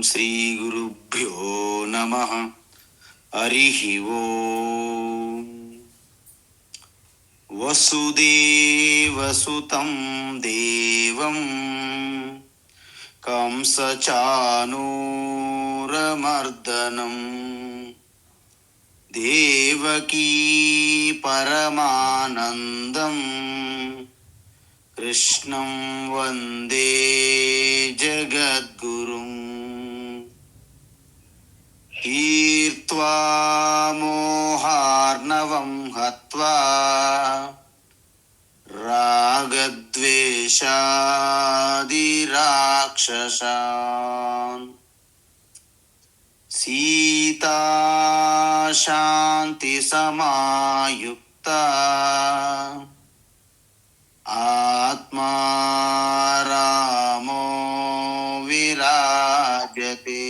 శ్రీ గురుభ్యో నమః. హరిః ఓం. వసుదేవసుతం దేవం కంసచానూరమర్దనం దేవకీ పరమానందం కృష్ణం వందే జగద్గురుం. తీర్త్వా మోహార్ణవం హత్వా రాగద్వేషాదిరాక్షసాన్ సీతా శాంతి సమాయుక్తా ఆత్మా రామో విరాజతే.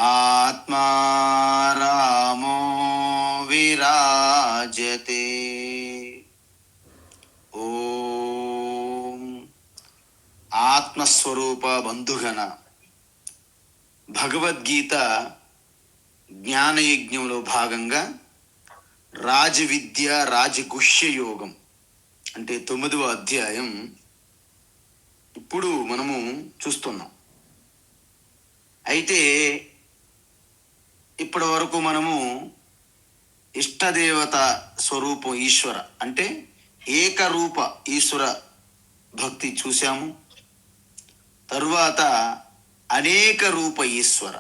ఆత్మా రామో విరాజతే. ఓం. ఆత్మస్వరూప బంధుగణ భగవద్గీత జ్ఞానయజ్ఞంలో భాగంగా రాజవిద్య రాజగుహ్య యోగం అంటే 9వ అధ్యాయం ఇప్పుడు మనము చూస్తున్నాం. అయితే ఇప్పటి వరకు మనము ఇష్టదేవత స్వరూపం ఈశ్వర అంటే ఏకరూప ఈశ్వర భక్తి చూశాము. తరువాత అనేక రూప ఈశ్వర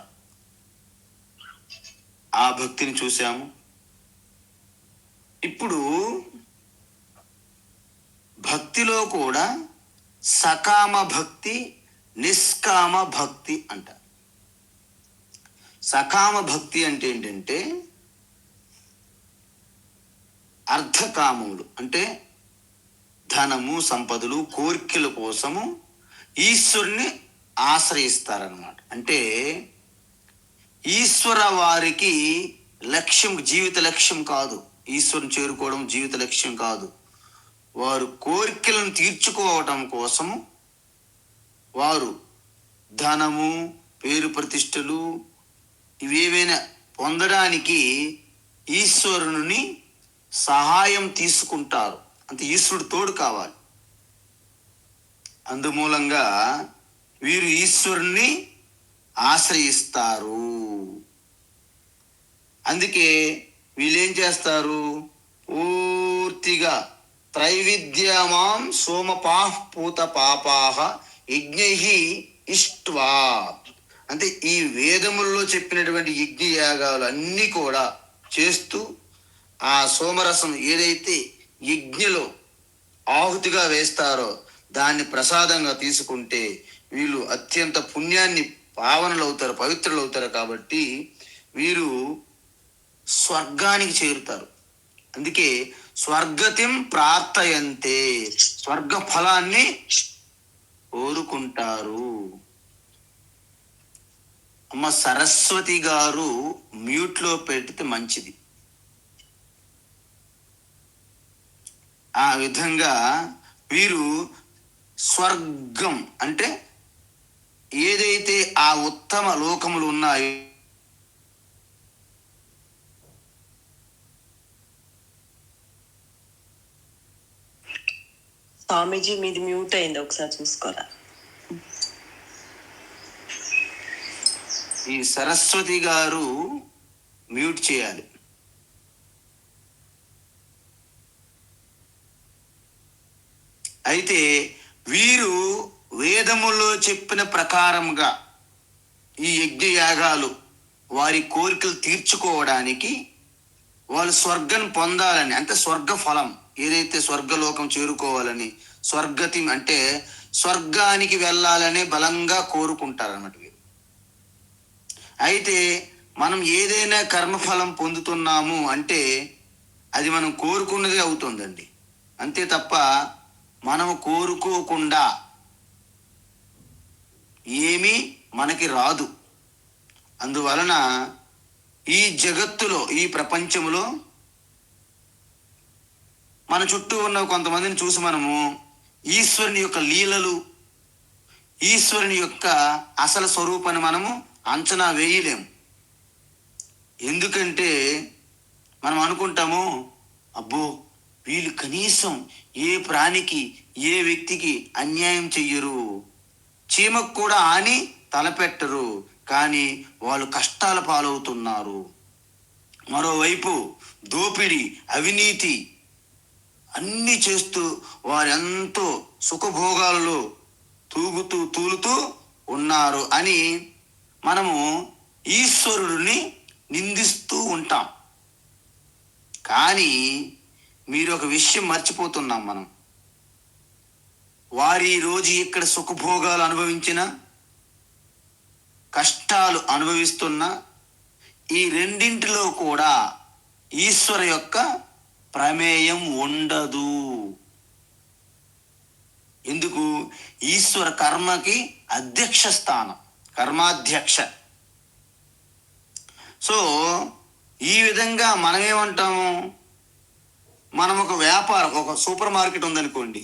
ఆ భక్తిని చూశాము. ఇప్పుడు భక్తిలో కూడా సకామ భక్తి నిష్కామ భక్తి అంటారు. సకామ భక్తి అంటే ఏంటంటే అర్ధకామములు అంటే ధనము సంపదలు కోరికల కోసము ఈశ్వరుని ఆశ్రయిస్తారన్నమాట. అంటే ఈశ్వర వారికి లక్ష్యం జీవిత లక్ష్యం కాదు, ఈశ్వరుని చేరుకోవడం జీవిత లక్ష్యం కాదు. వారు కోరికలను తీర్చుకోవటం కోసము వారు ధనము పేరు ప్రతిష్టలు ఇవేవైనా పొందడానికి ఈశ్వరుని సహాయం తీసుకుంటారు. అంత ఈశ్వరుడు తోడు కావాలి. అందుమూలంగా వీరు ఈశ్వరుణ్ణి ఆశ్రయిస్తారు. అందుకే వీళ్ళేం చేస్తారు, పూర్తిగా త్రైవిద్యమాం సోమపాః పూత పాపాః యజ్ఞైః ఇష్ట్వా అంటే ఈ వేదములలో చెప్పినటువంటి యజ్ఞయాగాలు అన్నీ కూడా చేస్తూ ఆ సోమరసం ఏదైతే యజ్ఞలో ఆహుతిగా వేస్తారో దాన్ని ప్రసాదంగా తీసుకుంటే వీళ్ళు అత్యంత పుణ్యాన్ని పావనలు అవుతారు, పవిత్రులు అవుతారు. కాబట్టి వీరు స్వర్గానికి చేరుతారు. అందుకే స్వర్గతిం ప్రార్థయంతే స్వర్గ ఫలాన్ని కోరుకుంటారు. అమ్మ సరస్వతి గారు మ్యూట్లో పెడితే మంచిది. ఆ విధంగా వీరు స్వర్గం అంటే ఏదైతే ఆ ఉత్తమ లోకములు ఉన్నాయో స్వామీజీ మీది మ్యూట్ అయింది, ఒకసారి చూసుకోరా. ఈ సరస్వతి గారు మ్యూట్ చేయాలి. అయితే వీరు వేదములో చెప్పిన ప్రకారంగా ఈ యజ్ఞయాగాలు వారి కోరికలు తీర్చుకోవడానికి వాళ్ళు స్వర్గం పొందాలని అంటే స్వర్గ ఫలం ఏదైతే స్వర్గలోకం చేరుకోవాలని స్వర్గతి అంటే స్వర్గానికి వెళ్ళాలని బలంగా కోరుకుంటారన్నమాట వీరు. అయితే మనం ఏదైనా కర్మఫలం పొందుతున్నాము అంటే అది మనం కోరుకున్నదే అవుతుందండి. అంతే తప్ప మనము కోరుకోకుండా ఏమీ మనకి రాదు. అందువలన ఈ జగత్తులో ఈ ప్రపంచంలో మన చుట్టూ ఉన్న కొంతమందిని చూసి మనము ఈశ్వరుని యొక్క లీలలు ఈశ్వరుని యొక్క అసలు స్వరూపాన్ని మనము అంచనా వేయలేము. ఎందుకంటే మనం అనుకుంటాము, అబ్బో వీళ్ళు కనీసం ఏ ప్రాణికి ఏ వ్యక్తికి అన్యాయం చెయ్యరు, చీమకు కూడా హాని తలపెట్టరు, కానీ వాళ్ళు కష్టాల పాలవుతున్నారు. మరోవైపు దోపిడి, అవినీతి అన్నీ చేస్తూ వారెంతో సుఖభోగాలలో తూలుతూ ఉన్నారు అని మనము ఈశ్వరుడిని నిందిస్తూ ఉంటాం. కానీ మీరు ఒక విషయం మర్చిపోతున్నాం. మనం వారి రోజు ఇక్కడ సుఖభోగాలు అనుభవించిన, కష్టాలు అనుభవిస్తున్న ఈ రెండింటిలో కూడా ఈశ్వర యొక్క ప్రమేయం ఉండదు. ఎందుకు? ఈశ్వర కర్మకి అధ్యక్ష స్థానం, కర్మాధ్యక్ష. సో ఈ విధంగా మనమేమంటాము, మనం ఒక వ్యాపారం, ఒక సూపర్ మార్కెట్ ఉందనుకోండి,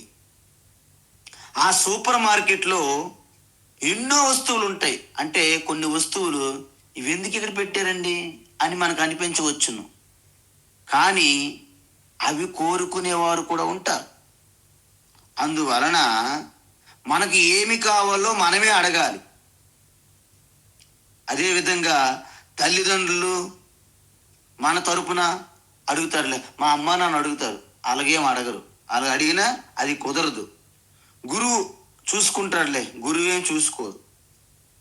ఆ సూపర్ మార్కెట్లో ఎన్నో వస్తువులు ఉంటాయి. అంటే కొన్ని వస్తువులు ఇవి ఎందుకు ఇక్కడ పెట్టారండి అని మనకు అనిపించవచ్చును, కానీ అవి కోరుకునేవారు కూడా ఉంటారు. అందువలన మనకి ఏమి కావాలో మనమే అడగాలి. అదేవిధంగా తల్లిదండ్రులు మన తరపున అడుగుతారులే, మా అమ్మ నాన్న అడుగుతారు, అలాగేం అడగరు. అలా అడిగినా అది కుదరదు. గురువు చూసుకుంటాడులే, గురువేం చూసుకోదు.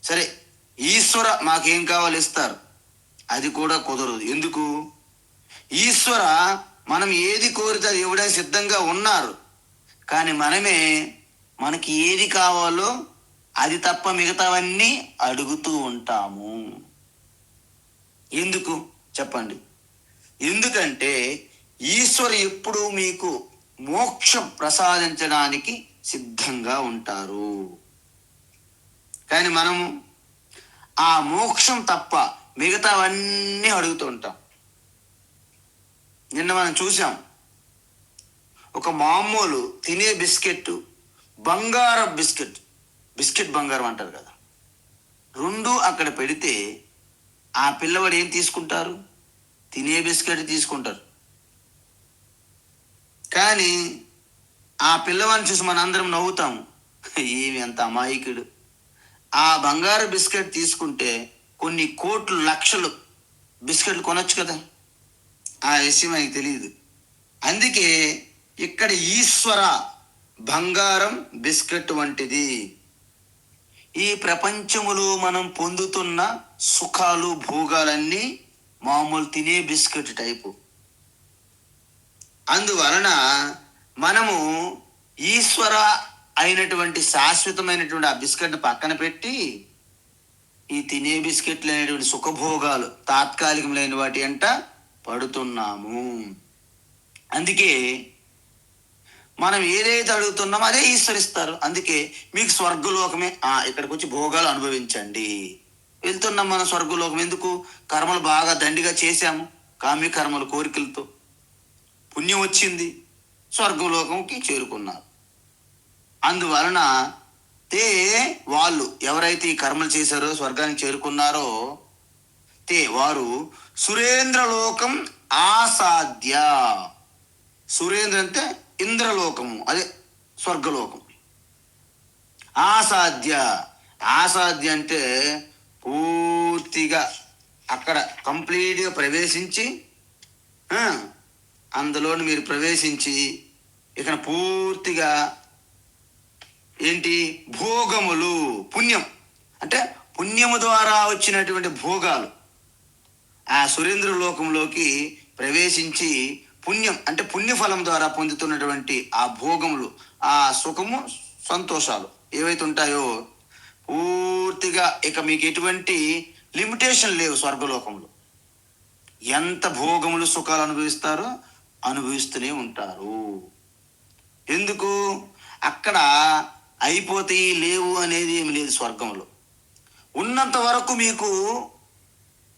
సరే ఈశ్వర మాకేం కావాలి ఇస్తారు, అది కూడా కుదరదు. ఎందుకు? ఈశ్వర మనం ఏది కోరితే అది ఇవ్వడానికి సిద్ధంగా ఉన్నారు, కానీ మనమే మనకి ఏది కావాలో అది తప్ప మిగతావన్నీ అడుగుతూ ఉంటాము. ఎందుకు చెప్పండి? ఎందుకంటే ఈశ్వరు ఎప్పుడు మీకు మోక్షం ప్రసాదించడానికి సిద్ధంగా ఉంటారు, కానీ మనము ఆ మోక్షం తప్ప మిగతావన్నీ అడుగుతూ ఉంటాం. నిన్న మనం చూసాం, ఒక మామూలు తినే బిస్కెట్, బంగారం బిస్కెట్ బంగారం అంటారు కదా, రెండు అక్కడ పెడితే ఆ పిల్లవాడు ఏం తీసుకుంటారు? తినే బిస్కెట్ తీసుకుంటారు. కానీ ఆ పిల్లవాడిని చూసి మన అందరం నవ్వుతాము, ఏమి అంత అమాయకుడు. ఆ బంగారు బిస్కెట్ తీసుకుంటే కొన్ని కోట్లు లక్షలు బిస్కెట్లు కొనొచ్చు కదా. ఆ విషయం ఆయనకి తెలియదు. అందుకే ఇక్కడ ఈశ్వర బంగారం బిస్కెట్ వంటిది. ఈ ప్రపంచములో మనం పొందుతున్న సుఖాలు భోగాలన్నీ మామూలు తినే బిస్కెట్ టైపు. అందువలన మనము ఈశ్వర అయినటువంటి శాశ్వతమైనటువంటి ఆ బిస్కెట్ పక్కన పెట్టి ఈ తినే బిస్కెట్లు అనేటువంటి సుఖభోగాలు తాత్కాలికములైన వాటి అంట పడుతున్నాము. అందుకే మనం ఏదైతే అడుగుతున్నామో అదే ఈశ్వరిస్తారు. అందుకే మీకు స్వర్గలోకమే, ఇక్కడికి వచ్చి భోగాలు అనుభవించండి. వెళ్తున్నాం మనం స్వర్గలోకం. ఎందుకు? కర్మలు బాగా దండిగా చేశాము, కామ్య కర్మలు కోరికలతో పుణ్యం వచ్చింది, స్వర్గలోకంకి చేరుకున్నారు. అందువలన వాళ్ళు ఎవరైతే ఈ కర్మలు చేశారో స్వర్గానికి చేరుకున్నారో వారు సురేంద్రలోకం ఆసాద్య. సురేంద్ర అంటే ఇంద్రలోకము, అదే స్వర్గలోకం. ఆసాద్య అంటే పూర్తిగా అక్కడ కంప్లీట్గా ప్రవేశించి, అందులోని మీరు ప్రవేశించి ఇక్కడ పూర్తిగా ఏంటి? భోగములు, పుణ్యం అంటే పుణ్యము ద్వారా వచ్చినటువంటి భోగాలు. ఆ సురేంద్ర లోకంలోకి ప్రవేశించి పుణ్యం అంటే పుణ్యఫలం ద్వారా పొందుతున్నటువంటి ఆ భోగములు, ఆ సుఖము, సంతోషాలు ఏవైతే ఉంటాయో పూర్తిగా ఇక మీకు ఎటువంటి లిమిటేషన్ లేవు. స్వర్గలోకంలో ఎంత భోగములు సుఖాలు అనుభవిస్తారో అనుభవిస్తూనే ఉంటారు. ఎందుకు? అక్కడ అయిపోతాయి లేవు అనేది ఏమి లేదు. స్వర్గంలో ఉన్నంత వరకు మీకు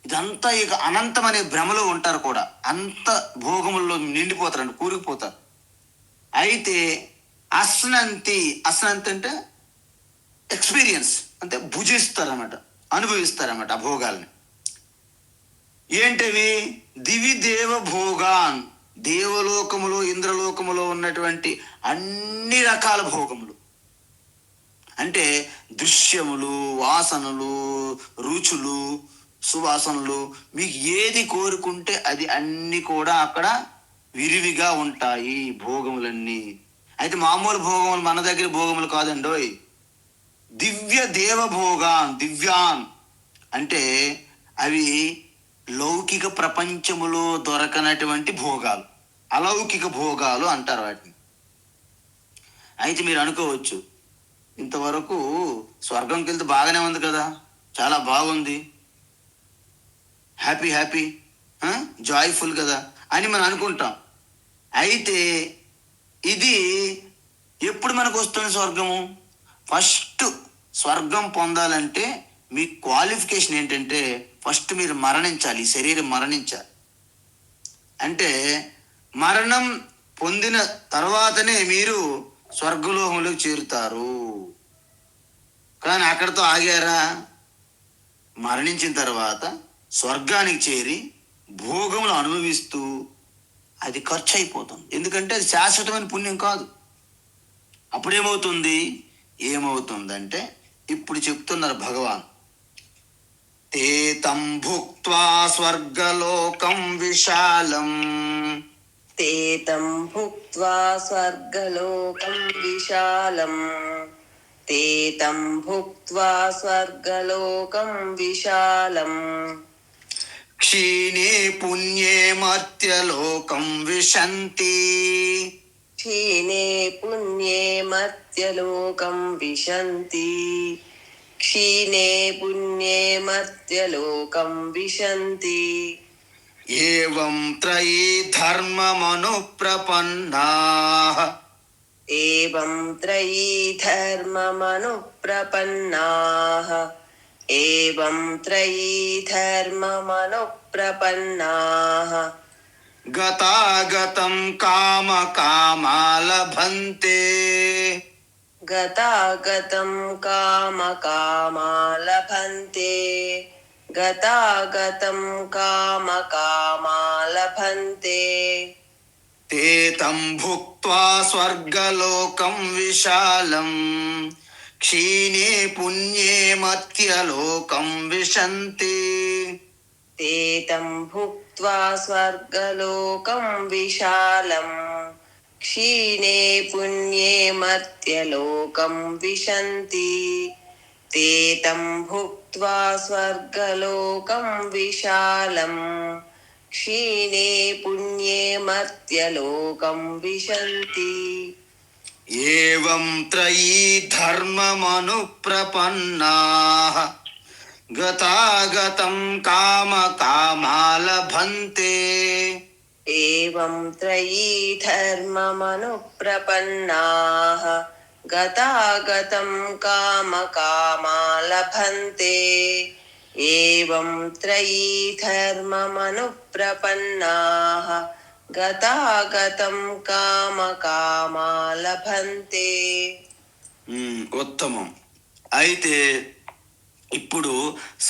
ఇదంతా ఇక అనంతం అనే భ్రమలో ఉంటారు కూడా. అంత భోగముల్లో నిండిపోతారండి, కూరుకుపోతారు. అయితే అశ్నంతి అంటే ఎక్స్పీరియన్స్ అంటే భుజిస్తారన్నమాట, అనుభవిస్తారన్నమాట ఆ భోగాల్ని. ఏంటవి? దివి దేవ భోగాన్, దేవలోకములో ఇంద్రలోకములో ఉన్నటువంటి అన్ని రకాల భోగములు. అంటే దృశ్యములు, వాసనలు, రుచులు, సువాసనలు, మీకు ఏది కోరుకుంటే అది అన్ని కూడా అక్కడ విరివిగా ఉంటాయి భోగములన్నీ. అయితే మామూలు భోగములు మన దగ్గర భోగములు కాదండోయ్. దివ్య దేవ భోగాన్, దివ్యాన్ అంటే అవి లౌకిక ప్రపంచములో దొరకనటువంటి భోగాలు, అలౌకిక భోగాలు అంటారు వాటిని. అయితే మీరు అనుకోవచ్చు, ఇంతవరకు స్వర్గంకి వెళ్తే బాగానే ఉంది కదా, చాలా బాగుంది, హ్యాపీ హ్యాపీ, జాయ్ఫుల్ కదా అని మనం అనుకుంటాం. అయితే ఇది ఎప్పుడు మనకు వస్తుంది స్వర్గము? ఫస్ట్ స్వర్గం పొందాలంటే మీ క్వాలిఫికేషన్ ఏంటంటే ఫస్ట్ మీరు మరణించాలి, ఈ శరీరం మరణించాలి. అంటే మరణం పొందిన తర్వాతనే మీరు స్వర్గలోకంలోకి చేరుతారు. కానీ అక్కడితో ఆగారా? మరణించిన తర్వాత స్వర్గానికి చేరి భోగములు అనుభవిస్తూ అది ఖర్చు అయిపోతుంది. ఎందుకంటే అది శాశ్వతమైన పుణ్యం కాదు. అప్పుడేమవుతుంది? ఏమవుతుందంటే ఇప్పుడు చెప్తున్నారు భగవాన్, తేతం భుక్త్వా స్వర్గలోకం విశాలం, తేతం భుక్త్వా స్వర్గలోకం విశాలం, తేతం భుక్త్వా స్వర్గలోకం విశాలం, క్షీణే పుణ్యే మర్త్యలోకం విశంతి, క్షీణే పుణ్యే మర్త్యలోకం విశంతి, క్షీణే పుణ్యే మర్త్యలోకం విశంతి. ఏవం త్రయీ ధర్మమనుప్రపన్నాః, ఏవం త్రయీ ధర్మమనుప్రపన్నాః, ఏవం త్రయీ ధర్మమనుప్రపన్నాః, గతాగతం కామకామాలభంతే, గతాగతం కామకామాలభంతే, గతాగతం కామకామాలభంతే. తేతం భుక్త్వా స్వర్గలోకం విశాలం, క్షీణే పుణ్యే మర్త్యలోకం విశంతి, తేతం భుక్త్వా స్వర్గలోకం విశాలం, క్షీణే పుణ్యే మర్త్యలోకం విశంతి, తేతం భుక్త్వా స్వర్గలోకం విశాలం, క్షీణే పుణ్యే మర్త్యలోకం విశంతి. ఏవం త్రయీ ధర్మమనుప్రపన్నాః, గతాగతం కామకామాలభంతే, ఏవం త్రయీ ధర్మమనుప్రపన్నాః, గతాగతం కామకామాలభంతే, ఏవం త్రయీ ధర్మమనుప్రపన్నాః, గతాగతం కామకామాలభంతే. ఉత్తమం. అయితే ఇప్పుడు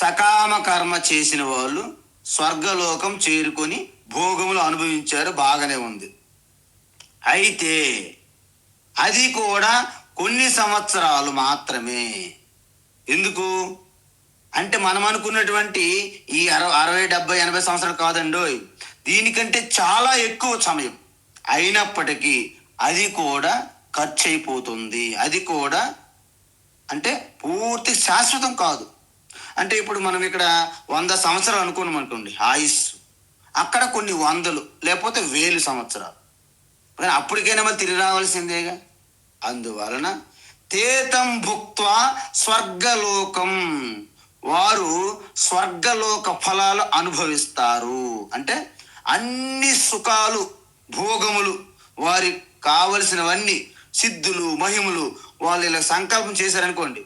సకామ కర్మ చేసిన వాళ్ళు స్వర్గలోకం చేరుకొని భోగములు అనుభవించారు, బాగానే ఉంది. అయితే అది కూడా కొన్ని సంవత్సరాలు మాత్రమే. ఎందుకు అంటే మనం అనుకున్నటువంటి ఈ 60, 70, 80 సంవత్సరాలు కాదండోయ్, దీనికంటే చాలా ఎక్కువ సమయం. అయినప్పటికీ అది కూడా ఖర్చు అయిపోతుంది. అది కూడా అంటే పూర్తి శాశ్వతం కాదు. అంటే ఇప్పుడు మనం ఇక్కడ 100 సంవత్సరాలు అనుకున్నాం అనుకోండి ఆయుష్, అక్కడ కొన్ని వందలు లేకపోతే 1000 సంవత్సరాలు, కానీ అప్పటికైనా మళ్ళీ తిరిగి రావాల్సిందేగా. అందువలన తేతం భుక్త్వా స్వర్గలోకం, వారు స్వర్గలోక ఫలాలు అనుభవిస్తారు. అంటే అన్ని సుఖాలు, భోగములు, వారికి కావలసినవన్నీ, సిద్ధులు, మహిమలు వాళ్ళు ఇలా సంకల్పం చేశారనుకోండి,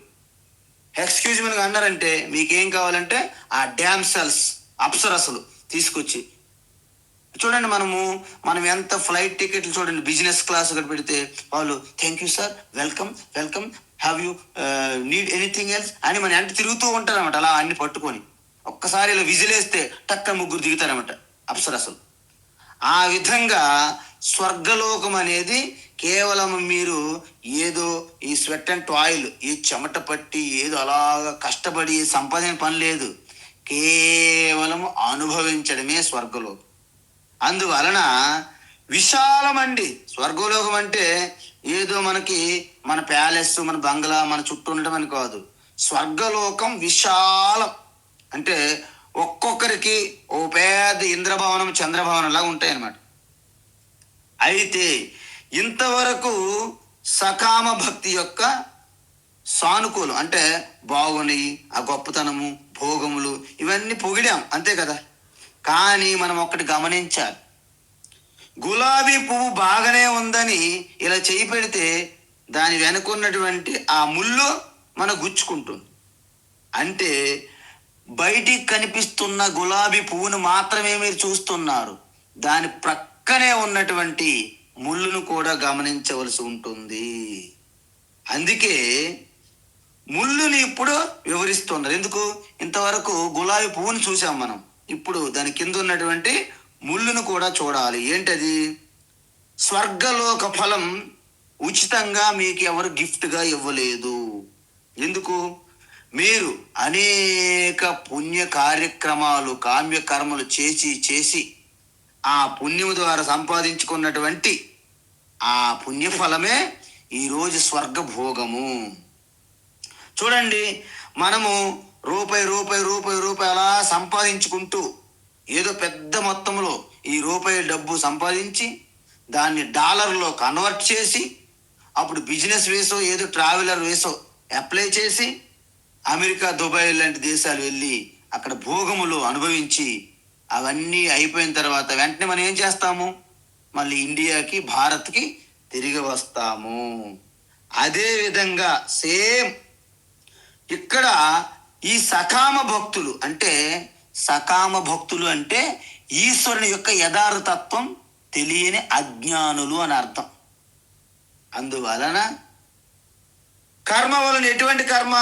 ఎక్స్క్యూజ్ మీ అన్నారంటే మీకేం కావాలంటే ఆ డ్యామ్సెల్స్, అప్సరసలు తీసుకొచ్చి చూడండి. మనం ఎంత ఫ్లైట్ టికెట్లు చూడండి, బిజినెస్ క్లాస్ ఒకటి పెడితే వాళ్ళు thank you sir, welcome welcome, have you need anything else అని మన వెంట తిరుగుతూ ఉంటారన్నమాట, అలా అన్ని పట్టుకొని. ఒక్కసారి ఇలా విజిలేస్తే టక్క ముగ్గురు దిగుతారన్నమాట అప్సరసలు. ఆ విధంగా స్వర్గలోకం అనేది కేవలం మీరు ఏదో ఈ స్వెట్ అండ్ టాయిల్, ఈ చెమట పట్టి ఏదో అలాగా కష్టపడి సంపాదన పని లేదు, కేవలం అనుభవించడమే స్వర్గలోకం. అందువలన విశాలమండి స్వర్గలోకం అంటే ఏదో మనకి మన ప్యాలెస్, మన బంగ్లా మన చుట్టూ ఉండటం అని కాదు. స్వర్గలోకం విశాలం అంటే ఒక్కొక్కరికి ఓ పెద్ద ఇంద్రభవనం చంద్రభవనం లాగా ఉంటాయి అన్నమాట. అయితే ఇంతవరకు సకామ భక్తి యొక్క సానుకూలం అంటే బాగున్నాయి, ఆ గొప్పతనము, భోగములు ఇవన్నీ పొగిడాం అంతే కదా. కానీ మనం ఒక్కటి గమనించాలి, గులాబీ పువ్వు బాగానే ఉందని ఇలా చేయి పెడితే దాని వెనుకున్నటువంటి ఆ ముళ్ళు మన గుచ్చుకుంటుంది. అంటే బయటికి కనిపిస్తున్న గులాబీ పువ్వును మాత్రమే మీరు చూస్తున్నారు, దాని ప్రక్కనే ఉన్నటువంటి ముళ్ళును కూడా గమనించవలసి ఉంటుంది. అందుకే ముళ్ళుని ఇప్పుడు వివరిస్తున్నారు. ఎందుకు? ఇంతవరకు గులాబీ పువ్వును చూసాం మనం, ఇప్పుడు దాని కింద ఉన్నటువంటి ముళ్ళును కూడా చూడాలి. ఏంటది? స్వర్గలోక ఫలం ఉచితంగా మీకు ఎవరు గిఫ్ట్గా ఇవ్వలేదు. ఎందుకు? మీరు అనేక పుణ్య కార్యక్రమాలు, కామ్య కర్మలు చేసి చేసి ఆ పుణ్యము ద్వారా సంపాదించుకున్నటువంటి ఆ పుణ్యఫలమే ఈరోజు స్వర్గ భోగము. చూడండి, మనము రూపాయి రూపాయి రూపాయి రూపాయి అలా సంపాదించుకుంటూ ఏదో పెద్ద మొత్తంలో ఈ రూపాయి డబ్బు సంపాదించి దాన్ని డాలర్లో కన్వర్ట్ చేసి అప్పుడు బిజినెస్ వేసో ఏదో ట్రావెలర్ వేసో అప్లై చేసి అమెరికా, దుబాయ్ లాంటి దేశాలు వెళ్ళి అక్కడ భోగములు అనుభవించి అవన్నీ అయిపోయిన తర్వాత వెంటనే మనం ఏం చేస్తాము? మళ్ళీ ఇండియాకి, భారత్కి తిరిగి వస్తాము. అదే విధంగా సేమ్ ఇక్కడ ఈ సకామ భక్తులు అంటే ఈశ్వరుని యొక్క యథార్థతత్వం తెలియని అజ్ఞానులు అని అర్థం. అందువలన కర్మ వలన ఎటువంటి కర్మ?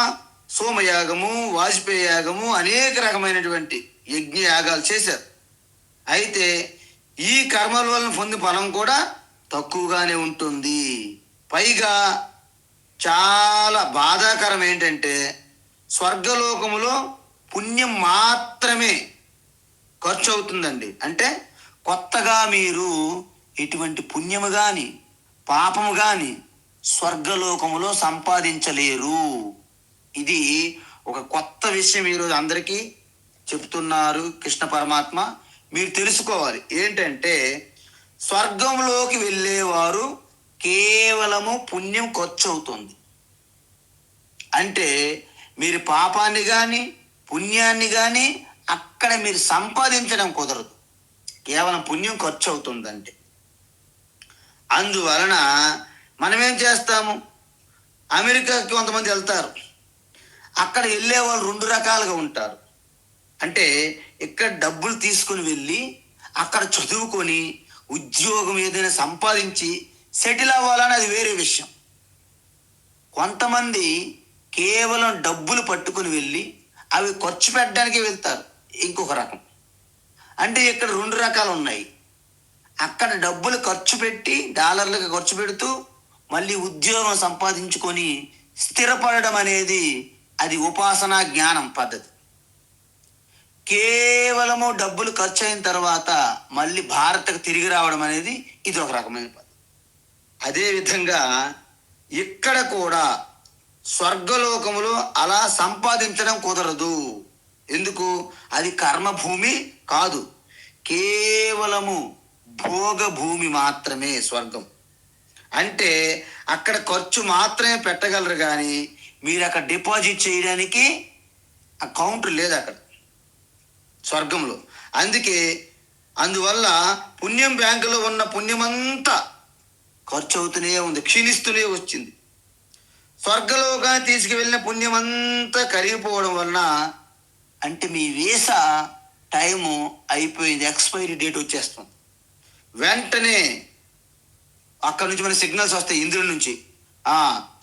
సోమయాగము, వాజపేయి యాగము, అనేక రకమైనటువంటి యజ్ఞ యాగాలు చేశారు. అయితే ఈ కర్మల వలన పొందిన ఫలం కూడా తక్కువగానే ఉంటుంది. పైగా చాలా బాధాకరం ఏంటంటే స్వర్గలోకములో పుణ్యం మాత్రమే ఖర్చు అవుతుందండి. అంటే కొత్తగా మీరు ఎటువంటి పుణ్యము కానీ పాపము కానీ స్వర్గలోకములో సంపాదించలేరు. ఇది ఒక కొత్త విషయం ఈరోజు అందరికీ చెప్తున్నారు కృష్ణ పరమాత్మ. మీరు తెలుసుకోవాలి ఏంటంటే స్వర్గంలోకి వెళ్ళేవారు కేవలము పుణ్యం ఖర్చు అవుతుంది. అంటే మీరు పాపాన్ని కానీ పుణ్యాన్ని కానీ అక్కడ మీరు సంపాదించడం కుదరదు, కేవలం పుణ్యం ఖర్చు అవుతుందంటే. అందువలన మనం ఏం చేస్తాము? అమెరికాకి కొంతమంది వెళ్తారు, అక్కడ వెళ్ళే వాళ్ళు రెండు రకాలుగా ఉంటారు. అంటే ఇక్కడ డబ్బులు తీసుకుని వెళ్ళి అక్కడ చదువుకొని ఉద్యోగం ఏదైనా సంపాదించి సెటిల్ అవ్వాలని అది వేరే విషయం. కొంతమంది కేవలం డబ్బులు పట్టుకుని వెళ్ళి అవి ఖర్చు పెట్టడానికి వెళ్తారు, ఇంకొక రకం. అంటే ఇక్కడ రెండు రకాలు ఉన్నాయి. అక్కడ డబ్బులు ఖర్చు పెట్టి డాలర్లకు ఖర్చు పెడుతూ మళ్ళీ ఉద్యోగం సంపాదించుకొని స్థిరపడడం అనేది అది ఉపాసనా జ్ఞానం పద్ధతి. కేవలము డబ్బులు ఖర్చు అయిన తర్వాత మళ్ళీ భారత్కు తిరిగి రావడం అనేది ఇది ఒక రకమైన పద్ధతి. అదేవిధంగా ఇక్కడ కూడా స్వర్గలోకములో అలా సంపాదించడం కుదరదు. ఎందుకు? అది కర్మభూమి కాదు, కేవలము భోగ భూమి మాత్రమే స్వర్గం. అంటే అక్కడ ఖర్చు మాత్రమే పెట్టగలరు, కానీ మీరు అక్కడ డిపాజిట్ చేయడానికి అకౌంట్ లేదు అక్కడ స్వర్గంలో. అందువల్ల పుణ్యం బ్యాంకులో ఉన్న పుణ్యమంతా ఖర్చు అవుతూనే ఉంది, క్షీణిస్తూనే వచ్చింది. స్వర్గలోకాన్ని తీసుకువెళ్ళిన పుణ్యమంతా కరిగిపోవడం వలన అంటే మీ వీసా టైము అయిపోయింది, ఎక్స్పైరీ డేట్ వచ్చేస్తుంది. వెంటనే అక్కడ నుంచి మన సిగ్నల్స్ వస్తాయి ఇంద్రుడి నుంచి,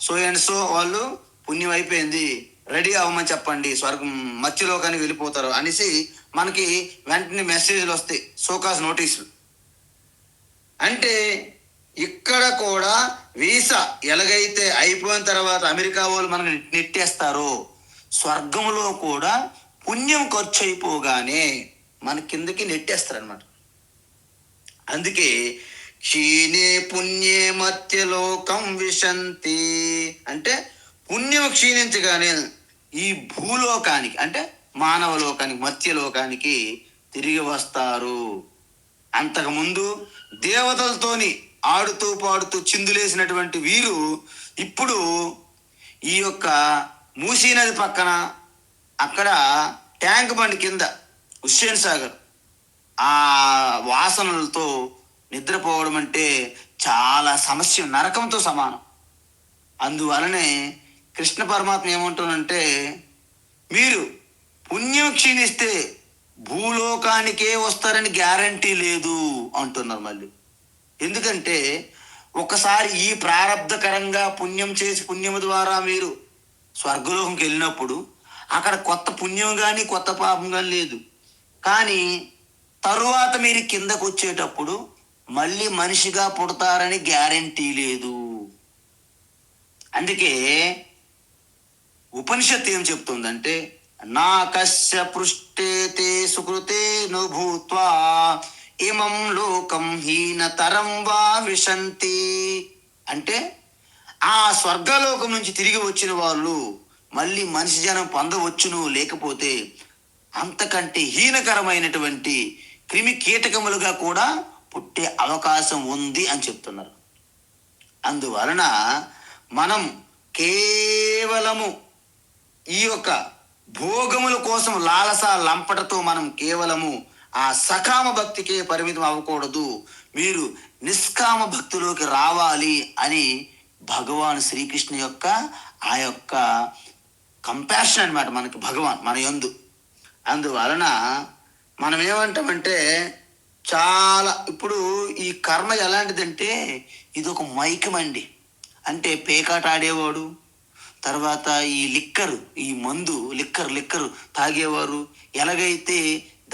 సో అండ్ సో వాళ్ళు పుణ్యం అయిపోయింది, రెడీ అవ్వమని చెప్పండి, స్వర్గం మత్స్యలోకానికి వెళ్ళిపోతారు అనేసి మనకి వెంటనే మెసేజ్లు వస్తాయి, సోకాస్ నోటీసులు. అంటే ఇక్కడ కూడా వీసా ఎలాగైతే అయిపోయిన తర్వాత అమెరికా వాళ్ళు మనకి నెట్టేస్తారో, స్వర్గంలో కూడా పుణ్యం ఖర్చు అయిపోగానే మన కిందకి నెట్టేస్తారు అనమాట. అందుకే క్షీణే పుణ్యే మత్యలోకం విశంతి అంటే పుణ్యం క్షీణించగానే ఈ భూలోకానికి అంటే మానవ లోకానికి మత్స్యలోకానికి తిరిగి వస్తారు. అంతకుముందు దేవతలతోని ఆడుతూ పాడుతూ చిందులేసినటువంటి వీరు ఇప్పుడు ఈ యొక్క మూసీ నది పక్కన అక్కడ ట్యాంక్ బండ్ కింద హుస్సేన్ సాగర్ ఆ వాసనలతో నిద్రపోవడం అంటే చాలా సమస్య, నరకంతో సమానం. అందువలనే కృష్ణ పరమాత్మ ఏమంటానంటే, మీరు పుణ్యం క్షీణిస్తే భూలోకానికే వస్తారని గ్యారంటీ లేదు అంటున్నారు మళ్ళీ. ఎందుకంటే ఒకసారి ఈ ప్రారబ్ధకరంగా పుణ్యం చేసి పుణ్యం ద్వారా మీరు స్వర్గలోకంకి వెళ్ళినప్పుడు అక్కడ కొత్త పుణ్యం కానీ కొత్త పాపం కానీ లేదు. కానీ తరువాత మీరు కిందకు వచ్చేటప్పుడు మళ్ళీ మనిషిగా పుడతారని గ్యారంటీ లేదు. అందుకే ఉపనిషత్తు ఏం చెప్తుందంటే, నా కస్య పృష్ఠేతే సుకృతే ను భూత్వా ఇమం లోకం హీనతరం వా విశంతి అంటే ఆ స్వర్గలోకం నుంచి తిరిగి వచ్చిన వాళ్ళు మళ్ళీ మనిషి జనం పొందవచ్చును, లేకపోతే అంతకంటే హీనకరమైనటువంటి క్రిమి కీటకములుగా కూడా పుట్టే అవకాశం ఉంది అని చెప్తున్నారు. అందువలన మనం కేవలము ఈ యొక్క భోగముల కోసం లాలస లంపటతో మనం కేవలము ఆ సకామ భక్తికే పరిమితం అవ్వకూడదు, మీరు నిష్కామ భక్తిలోకి రావాలి అని భగవాన్ శ్రీకృష్ణ యొక్క ఆ యొక్క కంపాషన్ అన్నమాట మనకి భగవాన్ మన యందు. అందువలన మనం ఏమంటామంటే చాలా ఇప్పుడు ఈ కర్మ ఎలాంటిదంటే ఇది ఒక మైకం అండి. అంటే పేకాట ఆడేవాడు, తర్వాత ఈ లిక్కరు ఈ మందు లిక్కరు తాగేవారు ఎలాగైతే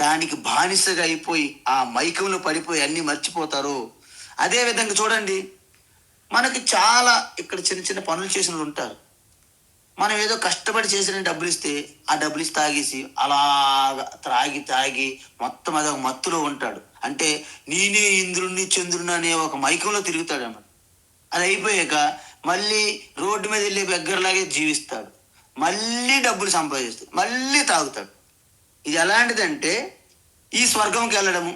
దానికి బానిసగా అయిపోయి ఆ మైకంలో పడిపోయి అన్నీ మర్చిపోతారో, అదే విధంగా చూడండి మనకి చాలా ఇక్కడ చిన్న చిన్న పనులు చేసిన వాళ్ళు ఉంటారు. మనం ఏదో కష్టపడి చేసిన డబ్బులు ఇస్తే ఆ డబ్బులు ఇస్తే తాగేసి అలాగా తాగి మొత్తం అదొక మత్తులో ఉంటాడు. అంటే నేనే ఇంద్రుణ్ణి చంద్రుని అనే ఒక మైకంలో తిరుగుతాడు అన్నమాట. అది అయిపోయాక మళ్ళీ రోడ్డు మీద వెళ్ళే బెగ్గరలాగే జీవిస్తాడు, మళ్ళీ డబ్బులు సంపాదిస్తాడు, మళ్ళీ తాగుతాడు. ఇది ఎలాంటిదంటే ఈ స్వర్గంకి వెళ్ళడము,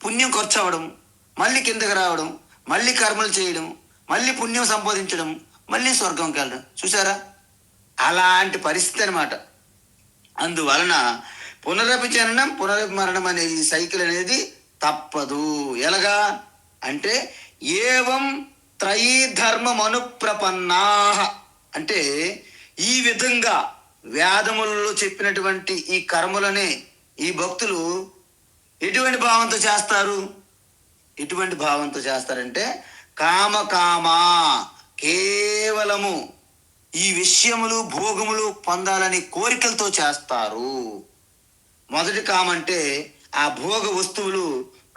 పుణ్యం ఖర్చు అవ్వడం, మళ్ళీ కిందకి రావడం, మళ్ళీ కర్మలు చేయడం, మళ్ళీ పుణ్యం సంపాదించడం, మళ్ళీ స్వర్గంకి వెళ్ళడం. చూసారా, అలాంటి పరిస్థితి అనమాట. అందువలన పునరపి జననం పునరపి మరణం అనే ఈ సైకిల్ అనేది తప్పదు. ఎలాగా అంటే ఏవం త్రయీ ధర్మం అనుప్రపన్నా అంటే ఈ విధంగా వేదములలో చెప్పినటువంటి ఈ కర్మలనే ఈ భక్తులు ఎటువంటి భావంతో చేస్తారు? ఎటువంటి భావంతో చేస్తారంటే కామకామా కేవలము ఈ విషయములు భోగములు పొందాలని కోరికలతో చేస్తారు. మొదటి కామంటే ఆ భోగ వస్తువులు,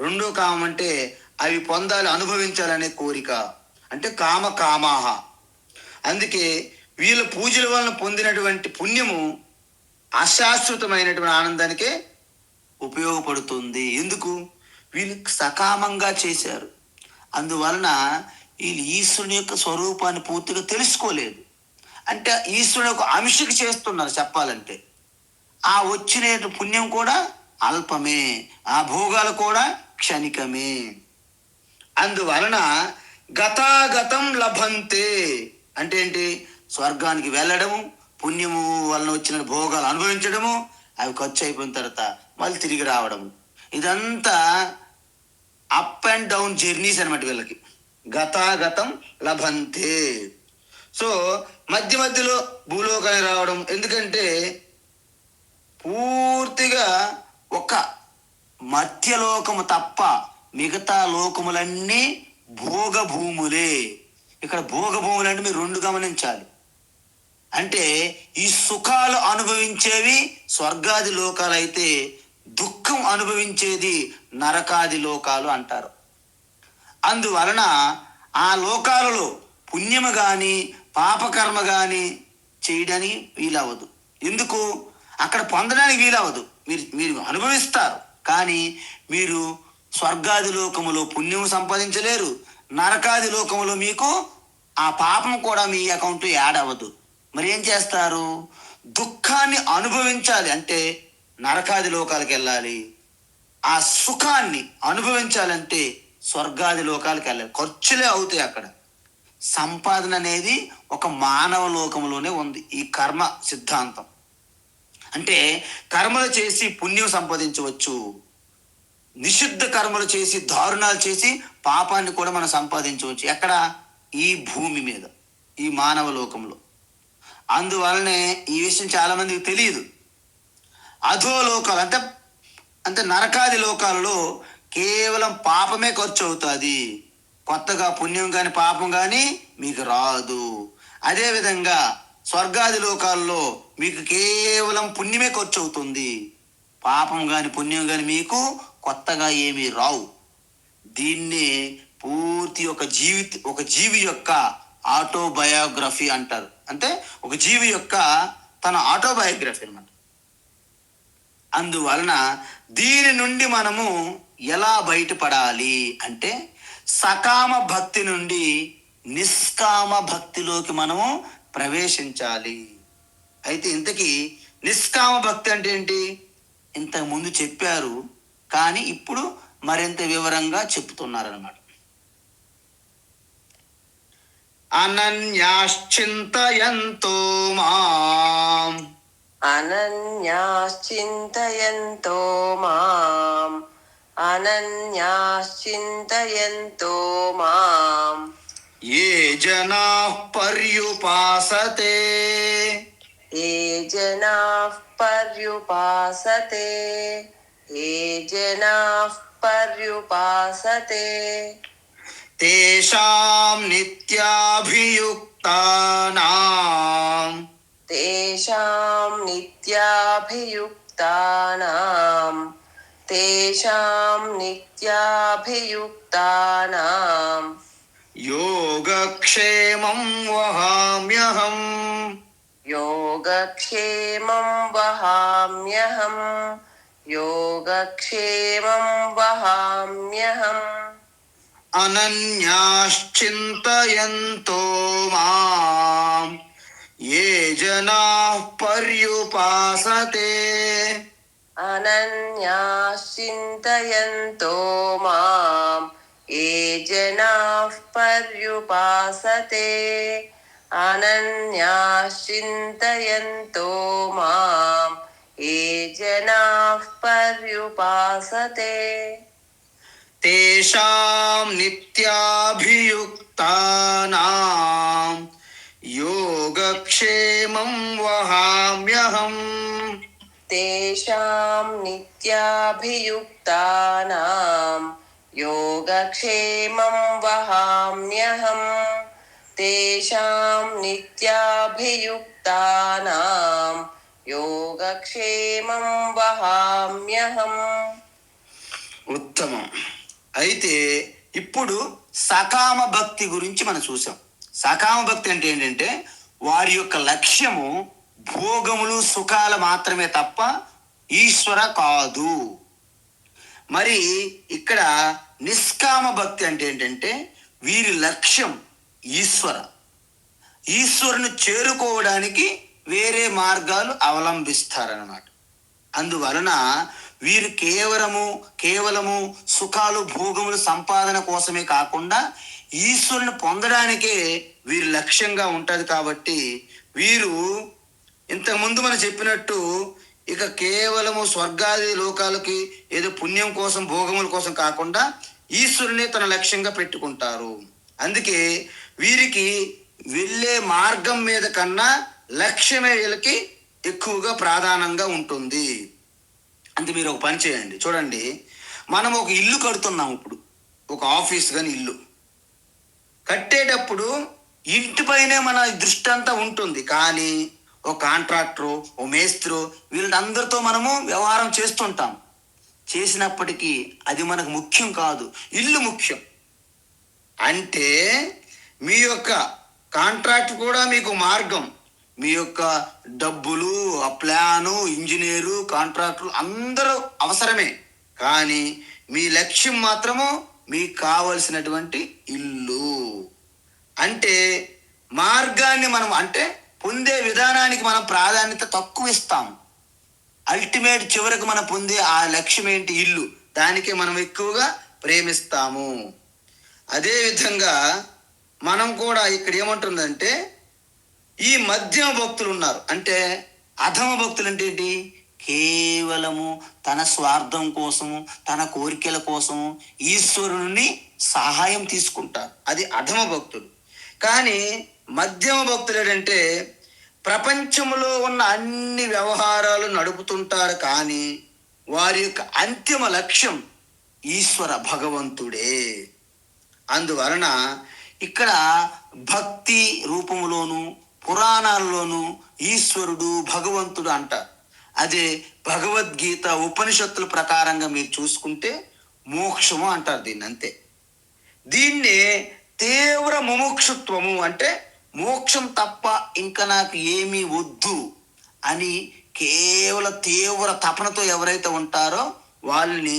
రెండో కామంటే అవి పొందాలి అనుభవించాలనే కోరిక, అంటే కామాహ. అందుకే వీళ్ళ పూజల వలన పొందినటువంటి పుణ్యము అశాశ్వతమైనటువంటి ఆనందానికే ఉపయోగపడుతుంది. ఎందుకు? వీళ్ళు సకామంగా చేశారు. అందువలన వీళ్ళు ఈశ్వరుని యొక్క స్వరూపాన్ని పూర్తిగా తెలుసుకోలేదు. అంటే ఈశ్వరుని యొక్క అంశకి చేస్తున్నారు చెప్పాలంటే. ఆ వచ్చిన పుణ్యం కూడా అల్పమే, ఆ భోగాలు కూడా క్షణికమే. అందువలన గతాగతం లభంతే అంటే ఏంటి? స్వర్గానికి వెళ్ళడము, పుణ్యము వలన వచ్చిన భోగాలు అనుభవించడము, అవి ఖర్చు అయిపోయిన తర్వాత మళ్ళీ తిరిగి రావడము. ఇదంతా అప్ అండ్ డౌన్ జర్నీస్ అనమాట వీళ్ళకి. గతాగతం లభంతే. సో మధ్య మధ్యలో భూలోకానికి రావడం, ఎందుకంటే పూర్తిగా ఒక మధ్యలోకము తప్ప మిగతా లోకములన్నీ భోగ భూములే. ఇక్కడ భోగభూములు అంటే మీరు రెండు గమనించాలి. అంటే ఈ సుఖాలు అనుభవించేవి స్వర్గాది లోకాలు అయితే, దుఃఖం అనుభవించేది నరకాది లోకాలు అంటారు. అందువలన ఆ లోకాలలో పుణ్యము కానీ పాపకర్మ కానీ చేయడానికి వీలవదు. ఎందుకు? అక్కడ పొందడానికి వీలవదు. మీరు అనుభవిస్తారు, కానీ మీరు స్వర్గాది లోకములో పుణ్యం సంపాదించలేరు, నరకాది లోకములో మీకు ఆ పాపం కూడా మీ అకౌంట్లో యాడ్ అవ్వదు. మరి ఏం చేస్తారు? దుఃఖాన్ని అనుభవించాలి అంటే నరకాది లోకాలకు వెళ్ళాలి, ఆ సుఖాన్ని అనుభవించాలంటే స్వర్గాది లోకాలకు వెళ్ళాలి. ఖర్చులే అవుతాయి. అక్కడ సంపాదన అనేది ఒక మానవ లోకంలోనే ఉంది. ఈ కర్మ సిద్ధాంతం అంటే కర్మలు చేసి పుణ్యం సంపాదించవచ్చు, నిషిద్ధ కర్మలు చేసి దారుణాలు చేసి పాపాన్ని కూడా మనం సంపాదించవచ్చు. ఎక్కడ? ఈ భూమి మీద, ఈ మానవ లోకంలో. అందువలనే ఈ విషయం చాలా మందికి తెలియదు. అధోలోకాలు అంటే అంటే నరకాది లోకాలలో కేవలం పాపమే ఖర్చు అవుతుంది, కొత్తగా పుణ్యం కానీ పాపం కానీ మీకు రాదు. అదేవిధంగా స్వర్గాది లోకాల్లో మీకు కేవలం పుణ్యమే ఖర్చు అవుతుంది, పాపం కానీ పుణ్యం కానీ మీకు కొత్తగా ఏమీ రావు. దీన్ని పూర్తి ఒక జీవి యొక్క ఆటోబయోగ్రఫీ అంటారు. అంటే ఒక జీవి యొక్క తన ఆటోబయోగ్రఫీ అన్నమాట. అందువలన దీని నుండి మనము ఎలా బయటపడాలి అంటే సకామ భక్తి నుండి నిష్కామ భక్తిలోకి మనము ప్రవేశించాలి. అయితే ఇంతకీ నిష్కామ భక్తి అంటే ఏంటి? ఇంతకు ముందు చెప్పారు, కానీ ఇప్పుడు మరింత వివరంగా చెప్తున్నారన్నమాట. అనన్యాశ్చింతయంతో మాం అనన్యాశ్చింతయంతో మాం అనన్యాశ్చింతయంతో మాం ఏ జనాః పర్యుపాసతే ఏ జనాః పర్యుపాసతే ఏ జనాః పర్యుపాసతే తేషాం నిత్యాభియుక్తానాం తేషాం నిత్యాభియుక్తానాం తేషాం నిత్యాభియుక్తానాం యోగక్షేమం వహామ్యహం యోగక్షేమం వహామ్యహం యోగక్షేమం వహామ్యహం అనన్యాశ్చింతయంతో మాం ఏ జనాః పర్యుపాసతే అనన్యాశ్చింతయంతో మాం ఏ జనాః పర్యుపాసతే అనన్యాశ్చింతయంతో మాం ఏ జనాః పర్యుపాసతే తేషాం నిత్యాభియుక్తానాం యోగక్షేమం వహామ్యహం తేషాం నిత్యాభియుక్తానాం యోగక్షేమం వహామ్యహం తేషాం నిత్యాభియుక్తానాం యోగక్షేమం వహామ్యహం. ఉత్తమం. అయితే ఇప్పుడు సకామ భక్తి గురించి మనం చూసాం. సకామ భక్తి అంటే ఏంటంటే వారి యొక్క లక్ష్యము భోగములు సుఖాలు మాత్రమే తప్ప ఈశ్వర కాదు. మరి ఇక్కడ నిష్కామ భక్తి అంటే ఏంటంటే వీరి లక్ష్యం ఈశ్వరుని చేరుకోవడానికి వేరే మార్గాలు అవలంబిస్తారన్నమాట. అందువలన వీరు కేవలము సుఖాలు భోగములు సంపాదన కోసమే కాకుండా ఈశ్వరుని పొందడానికే వీరి లక్ష్యంగా ఉంటుంది. కాబట్టి వీరు ఇంతకుముందు మనం చెప్పినట్టు ఇక కేవలము స్వర్గాది లోకాలకి ఏదో పుణ్యం కోసం భోగముల కోసం కాకుండా ఈశ్వరుని తన లక్ష్యంగా పెట్టుకుంటారు. అందుకే వీరికి వెళ్ళే మార్గం మీద కన్నా లక్ష్యమే వీళ్ళకి ఎక్కువగా ప్రాధాన్యంగా ఉంటుంది. అంటే మీరు ఒక పని చేయండి, చూడండి, మనం ఒక ఇల్లు కడుతున్నాం. ఇప్పుడు ఒక ఆఫీస్ కానీ ఇల్లు కట్టేటప్పుడు ఇంటిపైనే మన దృష్టి అంతా ఉంటుంది, కానీ ఓ కాంట్రాక్టరు, ఓ మేస్త్రు, వీళ్ళందరితో మనము వ్యవహారం చేస్తుంటాం. చేసినప్పటికీ అది మనకు ముఖ్యం కాదు, ఇల్లు ముఖ్యం. అంటే మీ యొక్క కాంట్రాక్ట్ కూడా మీకు మార్గం. మీ యొక్క డబ్బులు, ఆ ప్లాను, ఇంజనీరు, కాంట్రాక్టర్లు అందరూ అవసరమే, కానీ మీ లక్ష్యం మాత్రము మీకు కావలసినటువంటి ఇల్లు. అంటే మార్గాన్ని మనం, అంటే పొందే విధానానికి మనం ప్రాధాన్యత తక్కువ ఇస్తాం. అల్టిమేట్ చివరికి మనం పొందే ఆ లక్ష్యం ఏంటి? ఇల్లు. దానికే మనం ఎక్కువగా ప్రేమిస్తాము. అదేవిధంగా మనం కూడా ఇక్కడ ఏమంటుందంటే, ఈ మధ్యమ భక్తులు ఉన్నారు. అంటే అధమ భక్తులు అంటే ఏంటి? కేవలము తన స్వార్థం కోసము, తన కోరికల కోసము ఈశ్వరుని సహాయం తీసుకుంటారు. అది అధమ భక్తులు. కానీ మధ్యమ భక్తులు ఏంటంటే ప్రపంచంలో ఉన్న అన్ని వ్యవహారాలు నడుపుతుంటారు, కానీ వారి యొక్క అంతిమ లక్ష్యం ఈశ్వర భగవంతుడే. అందువలన ఇక్కడ భక్తి రూపంలోను పురాణాల్లోనూ ఈశ్వరుడు భగవంతుడు అంటారు. అదే భగవద్గీత ఉపనిషత్తుల ప్రకారంగా మీరు చూసుకుంటే మోక్షము అంటారు దీన్ని. అంతే. దీన్నే తీవ్ర ముముక్షుత్వము, అంటే మోక్షం తప్ప ఇంకా నాకు ఏమీ వద్దు అని కేవల తీవ్ర తపనతో ఎవరైతే ఉంటారో వాళ్ళని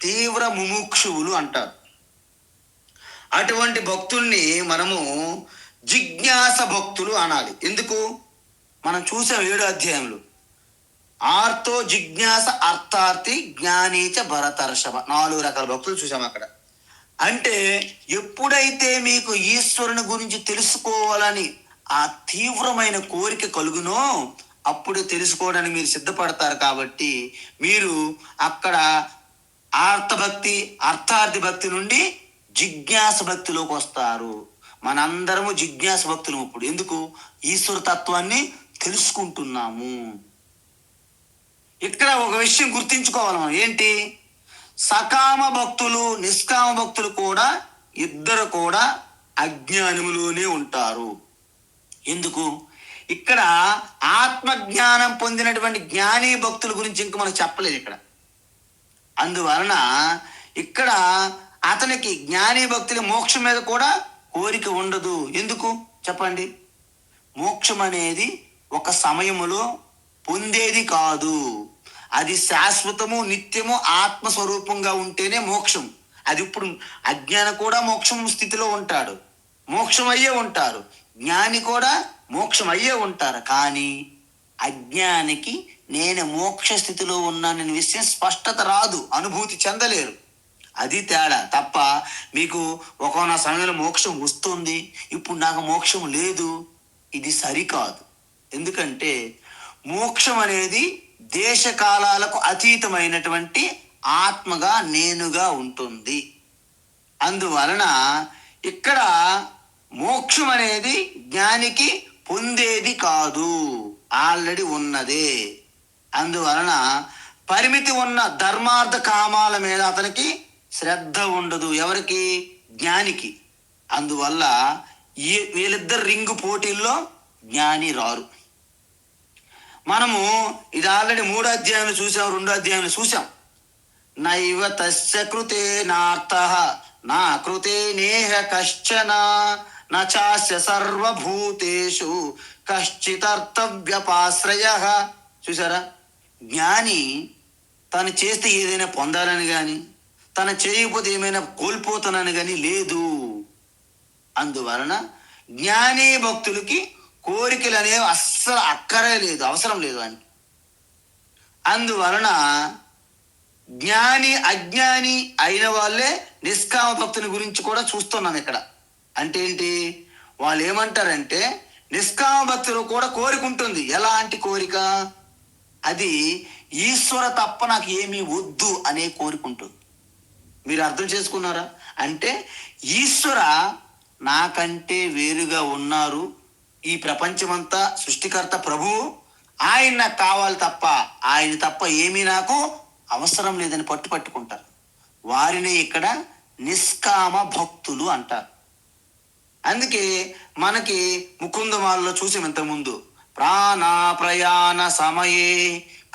తీవ్ర ముముక్షువులు అంటారు. అటువంటి భక్తుల్ని మనము జిజ్ఞాస భక్తులు అనాలి. ఎందుకు? మనం చూసాం 7వ అధ్యాయంలో ఆర్తో జిజ్ఞాస అర్థార్థి జ్ఞానీచ భరతర్షభ 4 రకాల భక్తులు చూసాం అక్కడ. అంటే ఎప్పుడైతే మీకు ఈశ్వరుని గురించి తెలుసుకోవాలని ఆ తీవ్రమైన కోరిక కలుగునో అప్పుడు తెలుసుకోవడానికి మీరు సిద్ధపడతారు. కాబట్టి మీరు అక్కడ ఆర్తభక్తి, అర్థార్థి భక్తి నుండి జిజ్ఞాస భక్తిలోకి వస్తారు. మనందరము జిజ్ఞాస భక్తులు. ఇప్పుడు ఎందుకు? ఈశ్వర తత్వాన్ని తెలుసుకుంటున్నాము. ఇక్కడ ఒక విషయం గుర్తించుకోవాలి మనం. ఏంటి? సకామ భక్తులు, నిష్కామ భక్తులు కూడా ఇద్దరు కూడా అజ్ఞానములోనే ఉంటారు. ఎందుకు? ఇక్కడ ఆత్మజ్ఞానం పొందినటువంటి జ్ఞాని భక్తుల గురించి ఇంక మనం చెప్పలేదు ఇక్కడ. అందువలన ఇక్కడ అతనికి జ్ఞాని భక్తుల మోక్షం మీద కూడా కోరిక ఉండదు. ఎందుకు చెప్పండి? మోక్షం అనేది ఒక సమయములో పొందేది కాదు. అది శాశ్వతము, నిత్యము, ఆత్మస్వరూపంగా ఉంటేనే మోక్షం. అది ఇప్పుడు అజ్ఞాని కూడా మోక్షం స్థితిలో ఉంటాడు, మోక్షం అయ్యే ఉంటారు. జ్ఞాని కూడా మోక్షం అయ్యే ఉంటారు. కానీ అజ్ఞానికి నేను మోక్ష స్థితిలో ఉన్నానని విషయం స్పష్టత రాదు, అనుభూతి చెందలేరు. అది తేడా తప్ప మీకు ఒకనొక సమయంలో మోక్షం వస్తుంది, ఇప్పుడు నాకు మోక్షం లేదు, ఇది సరికాదు. ఎందుకంటే మోక్షం అనేది దేశకాలాలకు అతీతమైనటువంటి ఆత్మగా, నేనుగా ఉంటుంది. అందువలన ఇక్కడ మోక్షం అనేది జ్ఞానికి పొందేది కాదు, ఆల్రెడీ ఉన్నదే. అందువలన పరిమితి ఉన్న ధర్మార్థ కామాల మీద అతనికి శ్రద్ధ ఉండదు. ఎవరికి? జ్ఞానికి. అందువల్ల వీళ్ళిద్దరు రింగు పోటీల్లో జ్ఞాని రారు. మనము ఇది ఆల్రెడీ 3వ అధ్యాయంలో చూసాం, 2వ అధ్యాయంలో చూసాం. నైవ తస్య కృతే నార్థః నా కృతే నేహ కశ్చన నాస్య సర్వభూతేషు కశ్చిదర్థవ్యపాశ్రయః. చూసారా? జ్ఞాని తను చేస్తే ఏదైనా పొందాలని కానీ, తను చేయకపోతే ఏమైనా కోల్పోతానని కానీ లేదు. అందువలన జ్ఞాని భక్తులకి కోరికలు అనేవి అస్సలు అక్కరే లేదు, అవసరం లేదు అని. అందువలన జ్ఞాని అజ్ఞాని అయిన వాళ్ళే నిష్కామ భక్తుని గురించి కూడా చూస్తున్నాం ఇక్కడ. అంటే ఏంటి? వాళ్ళు ఏమంటారంటే నిష్కామ భక్తులు కూడా కోరిక ఉంటుంది. ఎలాంటి కోరిక? అది ఈశ్వర తప్ప నాకు ఏమీ వద్దు అనే కోరిక ఉంటుంది. మీరు అర్థం చేసుకున్నారా? అంటే ఈశ్వర నాకంటే వేరుగా ఉన్నారు, ఈ ప్రపంచమంతా సృష్టికర్త ప్రభువు, ఆయన నాకు కావాలి తప్ప, ఆయన తప్ప ఏమీ నాకు అవసరం లేదని పట్టుకుంటారు. వారిని ఇక్కడ నిష్కామ భక్తులు అంటారు. అందుకే మనకి ముకుందమాలలో చూసాం ఇంతకుముందు, ప్రాణ ప్రయాణ సమయే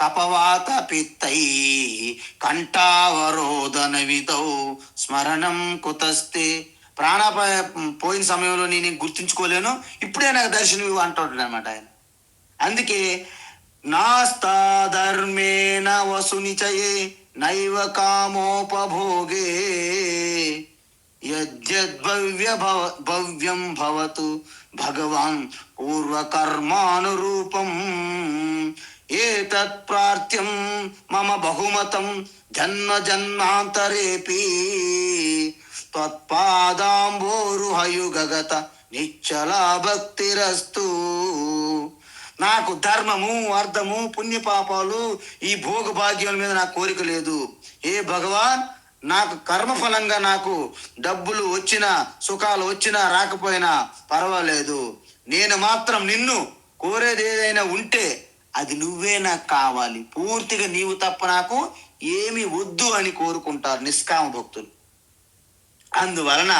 కపవాత పిత్తై కంఠావరోధన విధౌ స్మరణం కుతస్తే. పోయిన సమయంలో నేను గుర్తుంచుకోలేను, ఇప్పుడే నాకు దర్శనం ఇవ్వు అంటాడు అనమాట ఆయన. అందుకే నాస్తా ధర్మేణ వసునిచయే నైవ కామోపభోగే భవ్యం భవతు భగవాన్ పూర్వకర్మానురూపం ఏతత్ ప్రార్థ్యం మమ బహుమతం జన్మ జన్మాంతరేపి త్వత్పాదాంబోరుహయుగగత నిశ్చలా భక్తిరస్తు. నాకు ధర్మము, అర్థము, పుణ్యపాపాలు, ఈ భోగ భాగ్యాల మీద నాకు కోరిక లేదు. ఏ భగవాన్, నాకు కర్మఫలంగా నాకు డబ్బులు వచ్చినా సుఖాలు వచ్చినా రాకపోయినా పర్వాలేదు, నేను మాత్రం నిన్ను కోరేది ఏదైనా ఉంటే అది నువ్వే నాకు కావాలి, పూర్తిగా నీవు తప్ప నాకు ఏమి వద్దు అని కోరుకుంటారు నిష్కామ భక్తులు. అందువలన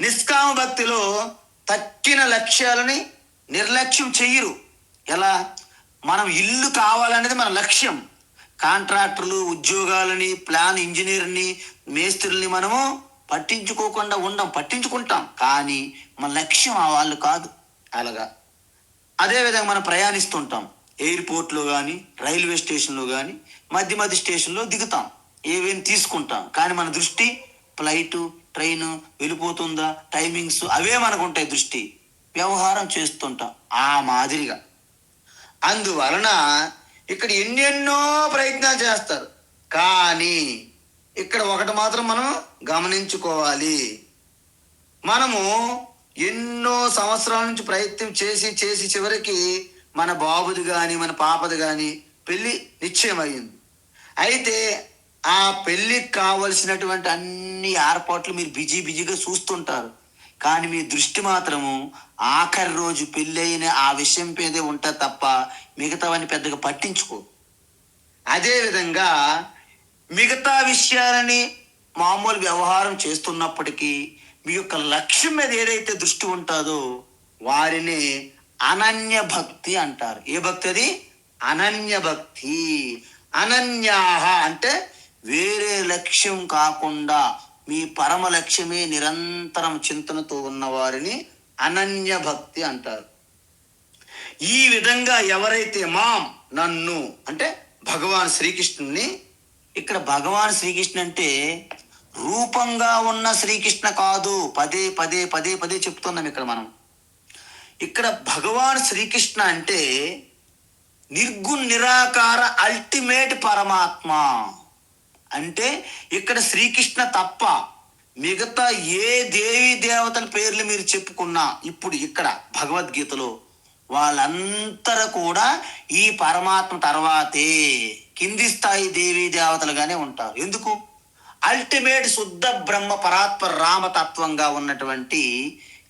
నిష్కామ భక్తిలో తక్కిన లక్ష్యాలని నిర్లక్ష్యం చెయ్యరు. ఎలా? మనం ఇల్లు కావాలనేది మన లక్ష్యం. కాంట్రాక్టర్లు, ఉద్యోగాలని, ప్లాన్ ఇంజనీర్ని, మేస్త్రుల్ని మనము పట్టించుకోకుండా పట్టించుకుంటాం, కానీ మన లక్ష్యం ఆ వాళ్ళు కాదు. అలాగా అదేవిధంగా మనం ప్రయాణిస్తుంటాం, ఎయిర్పోర్ట్లో కానీ రైల్వే స్టేషన్లో కానీ మధ్య మధ్య స్టేషన్లో దిగుతాం, ఏవేమి తీసుకుంటాం, కానీ మన దృష్టి ఫ్లైటు, ట్రైను వెళ్ళిపోతుందా, టైమింగ్స్ అవే మనకు ఉంటాయి దృష్టి. వ్యవహారం చేస్తుంటాం ఆ మాదిరిగా. అందువలన ఇక్కడ ఎన్నెన్నో ప్రయత్నాలు చేస్తారు, కానీ ఇక్కడ ఒకటి మాత్రం మనం గమనించుకోవాలి. మనము ఎన్నో సంవత్సరాల నుంచి ప్రయత్నం చేసి చేసి చివరికి మన బాబుది కానీ మన పాపది కానీ పెళ్ళి నిశ్చయమైంది. అయితే ఆ పెళ్ళికి కావలసినటువంటి అన్ని ఏర్పాట్లు మీరు బిజీగా చూస్తుంటారు, కానీ మీ దృష్టి మాత్రము ఆఖరి రోజు పెళ్ళైన ఆ విషయం మీదే ఉంటుంది తప్ప మిగతావన్నీ పెద్దగా పట్టించుకో. అదేవిధంగా మిగతా విషయాలని మామూలు వ్యవహారం చేస్తున్నప్పటికీ మీ యొక్క లక్ష్యం మీద ఏదైతే దృష్టి ఉంటుందో వారిని అనన్య భక్తి అంటారు. ఏ భక్తి అది? అనన్య భక్తి. అనన్యాహ అంటే వేరే లక్ష్యం కాకుండా మీ పరమ లక్ష్యమే నిరంతరం చింతనతో ఉన్న వారిని అనన్య భక్తి అంటారు. ఈ విధంగా ఎవరైతే నన్ను అంటే భగవాన్ శ్రీకృష్ణుని, ఇక్కడ భగవాన్ శ్రీకృష్ణ అంటే రూపంగా ఉన్న శ్రీకృష్ణ కాదు, పదే పదే పదే పదే చెప్తున్నాం ఇక్కడ మనం. ఇక్కడ భగవాన్ శ్రీకృష్ణ అంటే నిర్గుణ్ నిరాకార అల్టిమేట్ పరమాత్మ. అంటే ఇక్కడ శ్రీకృష్ణ తప్ప మిగతా ఏ దేవి దేవతల పేర్లు మీరు చెప్పుకున్నా ఇప్పుడు ఇక్కడ భగవద్గీతలో వాళ్ళందరూ కూడా ఈ పరమాత్మ తర్వాతే కింది స్థాయి దేవీ దేవతలుగానే ఉంటారు. ఎందుకు? అల్టిమేట్ శుద్ధ బ్రహ్మ పరాత్పర రామతత్వంగా ఉన్నటువంటి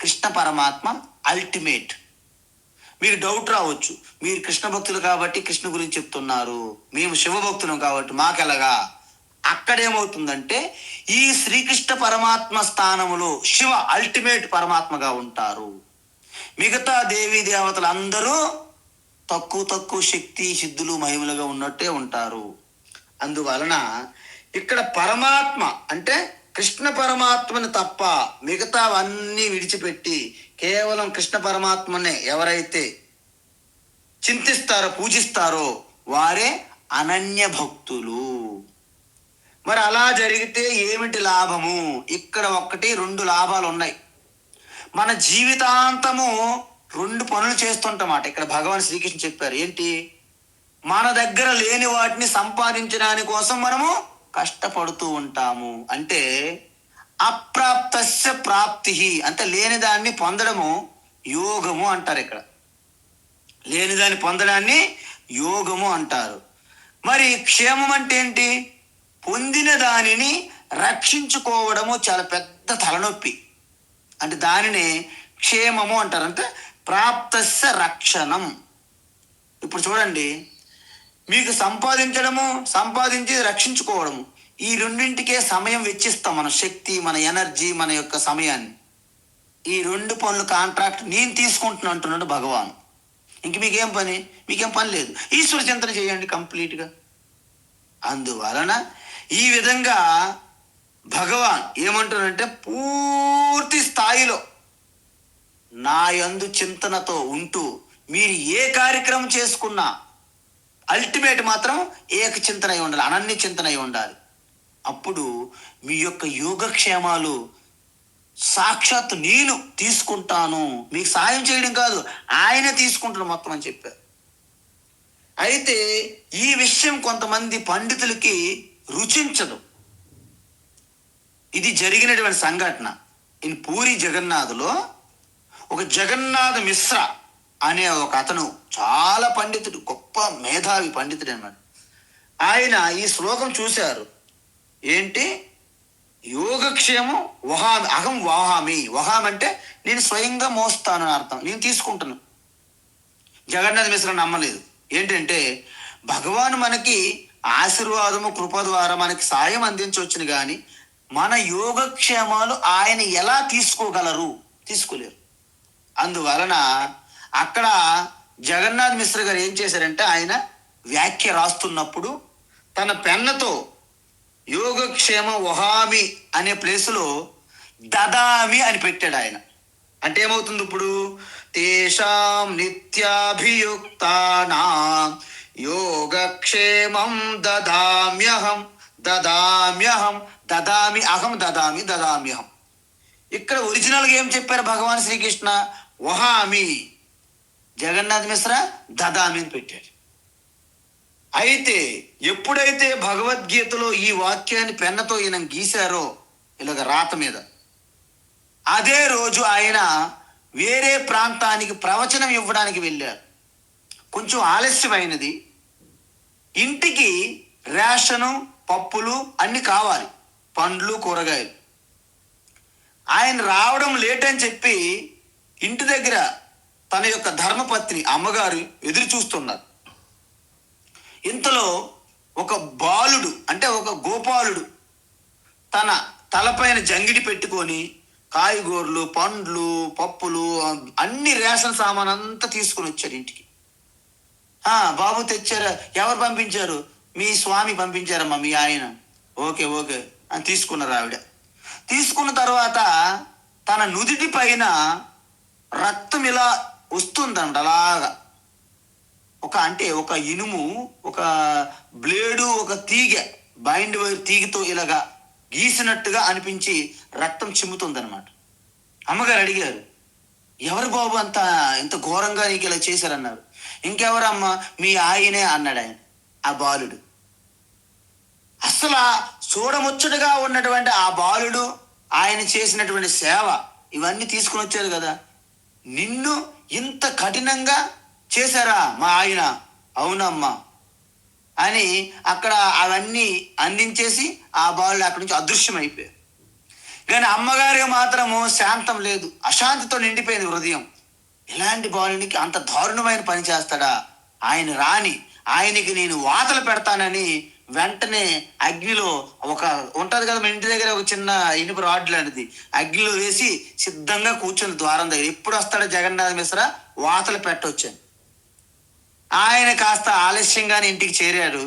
కృష్ణ పరమాత్మ అల్టిమేట్. మీకు డౌట్ రావచ్చు, మీరు కృష్ణ భక్తులు కాబట్టి కృష్ణ గురించి చెప్తున్నారు, మేము శివభక్తులం కాబట్టి మాకెలాగా? అక్కడేమవుతుందంటే ఈ శ్రీకృష్ణ పరమాత్మ స్థానములో శివ అల్టిమేట్ పరమాత్మగా ఉంటారు. మిగతా దేవీ దేవతలు అందరూ తక్కువ శక్తి సిద్ధులు మహిమలుగా ఉన్నట్టే ఉంటారు. అందువలన ఇక్కడ పరమాత్మ అంటే కృష్ణ పరమాత్మని తప్ప మిగతావన్నీ విడిచిపెట్టి కేవలం కృష్ణ పరమాత్మనే ఎవరైతే చింతిస్తారో పూజిస్తారో వారే అనన్య భక్తులు. మరి అలా జరిగితే ఏమిటి లాభము? ఇక్కడ 1-2 లాభాలు ఉన్నాయి. మన జీవితాంతము 2 పనులు చేస్తుంటామాట. ఇక్కడ భగవాన్ శ్రీకృష్ణ చెప్పారు ఏంటి? మన దగ్గర లేని వాటిని సంపాదించడానికి కోసం మనము కష్టపడుతూ ఉంటాము. అంటే అప్రాప్తస్య ప్రాప్తి అంటే లేని దాన్ని పొందడము యోగము అంటారు. ఇక్కడ లేని దాన్ని పొందడాన్ని యోగము అంటారు. మరి క్షేమం అంటే ఏంటి? పొందిన దానిని రక్షించుకోవడము చాలా పెద్ద తలనొప్పి. అంటే దానిని క్షేమము అంటారు. అంటే ప్రాప్తస్య రక్షణం. ఇప్పుడు చూడండి, మీకు సంపాదించి రక్షించుకోవడము, ఈ రెండింటికే సమయం వెచ్చిస్తాం. మన శక్తి, మన ఎనర్జీ, మన యొక్క సమయాన్ని. ఈ 2 పనులు కాంట్రాక్ట్ నేను తీసుకుంటున్నా అంటున్నాడు భగవాన్. ఇంక మీకేం పని? మీకేం పని లేదు, ఈశ్వర చింతన చేయండి కంప్లీట్గా. అందువలన ఈ విధంగా భగవాన్ ఏమంటున్నాడంటే, పూర్తి స్థాయిలో నా యందు చింతనతో ఉంటూ మీరు ఏ కార్యక్రమం చేసుకున్నా అల్టిమేట్ మాత్రం ఏక చింతన అయి ఉండాలి, అనన్య చింతన అయి ఉండాలి. అప్పుడు మీ యొక్క యోగక్షేమాలు సాక్షాత్ నేను తీసుకుంటాను, మీకు సాయం చేయడం కాదు, ఆయన తీసుకుంటాను మొత్తం అని చెప్పారు. అయితే ఈ విషయం కొంతమంది పండితులకి రుచించదు. ఇది జరిగినటువంటి సంఘటన ఇన్ పూరి జగన్నాథ్లో. ఒక జగన్నాథ మిశ్ర అనే ఒక అతను చాలా పండితుడు, గొప్ప మేధావి పండితుడు అన్నమాట. ఆయన ఈ శ్లోకం చూశారు. ఏంటి? యోగక్షేమం వహామి అహం వాహామి. వహామి అంటే నేను స్వయంగా మోస్తాను అని అర్థం, నేను తీసుకుంటాను. జగన్నాథ మిశ్ర నమ్మలేదు. ఏంటంటే భగవాన్ మనకి ఆశీర్వాదము కృప ద్వారా మనకి సాయం అందించవచ్చును, కానీ మన యోగక్షేమాలు ఆయన ఎలా తీసుకోగలరు? తీసుకోలేరు. అందువలన అక్కడ జగన్నాథ్ మిశ్ర గారు ఏం చేశారంటే, ఆయన వ్యాఖ్య రాస్తున్నప్పుడు తన పెన్నతో యోగక్షేమ వహామి అనే ప్లేసులో దదామి అని పెట్టాడు ఆయన. అంటే ఏమవుతుంది ఇప్పుడు? తేషాం నిత్యాభియుక్తానాం యోగక్షేమం దదామ్యహం దదామ్యహం దదామి అహం దదామి దదామ్యహం. ఇక్కడ ఒరిజినల్గా ఏం చెప్పారు భగవాన్ శ్రీకృష్ణ? వహామి. జగన్నాథ్ మిశ్ర దదామి అని పెట్టాడు. అయితే ఎప్పుడైతే భగవద్గీతలో ఈ వాక్యాన్ని పెన్నతో ఈయన గీశారో ఇలాగ రాత మీద, అదే రోజు ఆయన వేరే ప్రాంతానికి ప్రవచనం ఇవ్వడానికి వెళ్ళారు. కొంచెం ఆలస్యమైనది. ఇంటికి రేషను పప్పులు అన్ని కావాలి, పండ్లు కూరగాయలు. ఆయన రావడం లేట్ అని చెప్పి ఇంటి దగ్గర తన యొక్క ధర్మపత్ని అమ్మగారు ఎదురు చూస్తున్నారు. ఇంతలో ఒక బాలుడు అంటే ఒక గోపాలుడు తన తలపైన జంగిడి పెట్టుకొని కాయగూరలు పండ్లు పప్పులు అన్ని రేషన్ సామాన్ అంతా తీసుకుని వచ్చారు ఇంటికి. బాబు తెచ్చారా? ఎవరు పంపించారు? మీ స్వామి పంపించారమ్మా, మీ ఆయన. ఓకే ఓకే అని తీసుకున్నారు ఆవిడ. తీసుకున్న తర్వాత తన నుదిటి పైన రక్తం ఇలా వస్తుందంట. అలాగా ఒక ఇనుము, ఒక బ్లేడు, ఒక తీగ, బైండ్ వైర్ తీగతో ఇలాగా గీసినట్టుగా అనిపించి రక్తం చిమ్ముతుందన్నమాట. అమ్మగారు అడిగారు, ఎవరు బాబు ఇంత ఘోరంగా నీకు ఇలా చేశారన్నారు. ఇంకెవరమ్మా? మీ ఆయనే అన్నాడు ఆయన, ఆ బాలుడు. అసలు చూడముచ్చటగా ఉన్నటువంటి ఆ బాలుడు, ఆయన చేసినటువంటి సేవ, ఇవన్నీ తీసుకుని వచ్చారు కదా. నిన్ను ఇంత కఠినంగా చేశారా మా ఆయన? అవునమ్మా అని అక్కడ అవన్నీ అందించేసి ఆ బాలుడు అక్కడి నుంచి అదృశ్యం అయిపోయారు. కానీ అమ్మగారికి మాత్రము శాంతం లేదు, అశాంతితో నిండిపోయింది హృదయం. ఇలాంటి బాలునికి అంత దారుణమైన పని చేస్తాడా? ఆయన రాని, ఆయనకి నేను వాతలు పెడతానని వెంటనే అగ్నిలో ఉంటది కదా మన ఇంటి దగ్గర ఒక చిన్న ఇనుప రాడ్ లాంటిది, అగ్నిలో వేసి సిద్ధంగా కూర్చొని ద్వారం దగ్గర. ఎప్పుడు వస్తాడో జగన్నాథ మిశ్ర వాతలు పెట్టొచ్చాను. ఆయన కాస్త ఆలస్యంగానే ఇంటికి చేరాడు.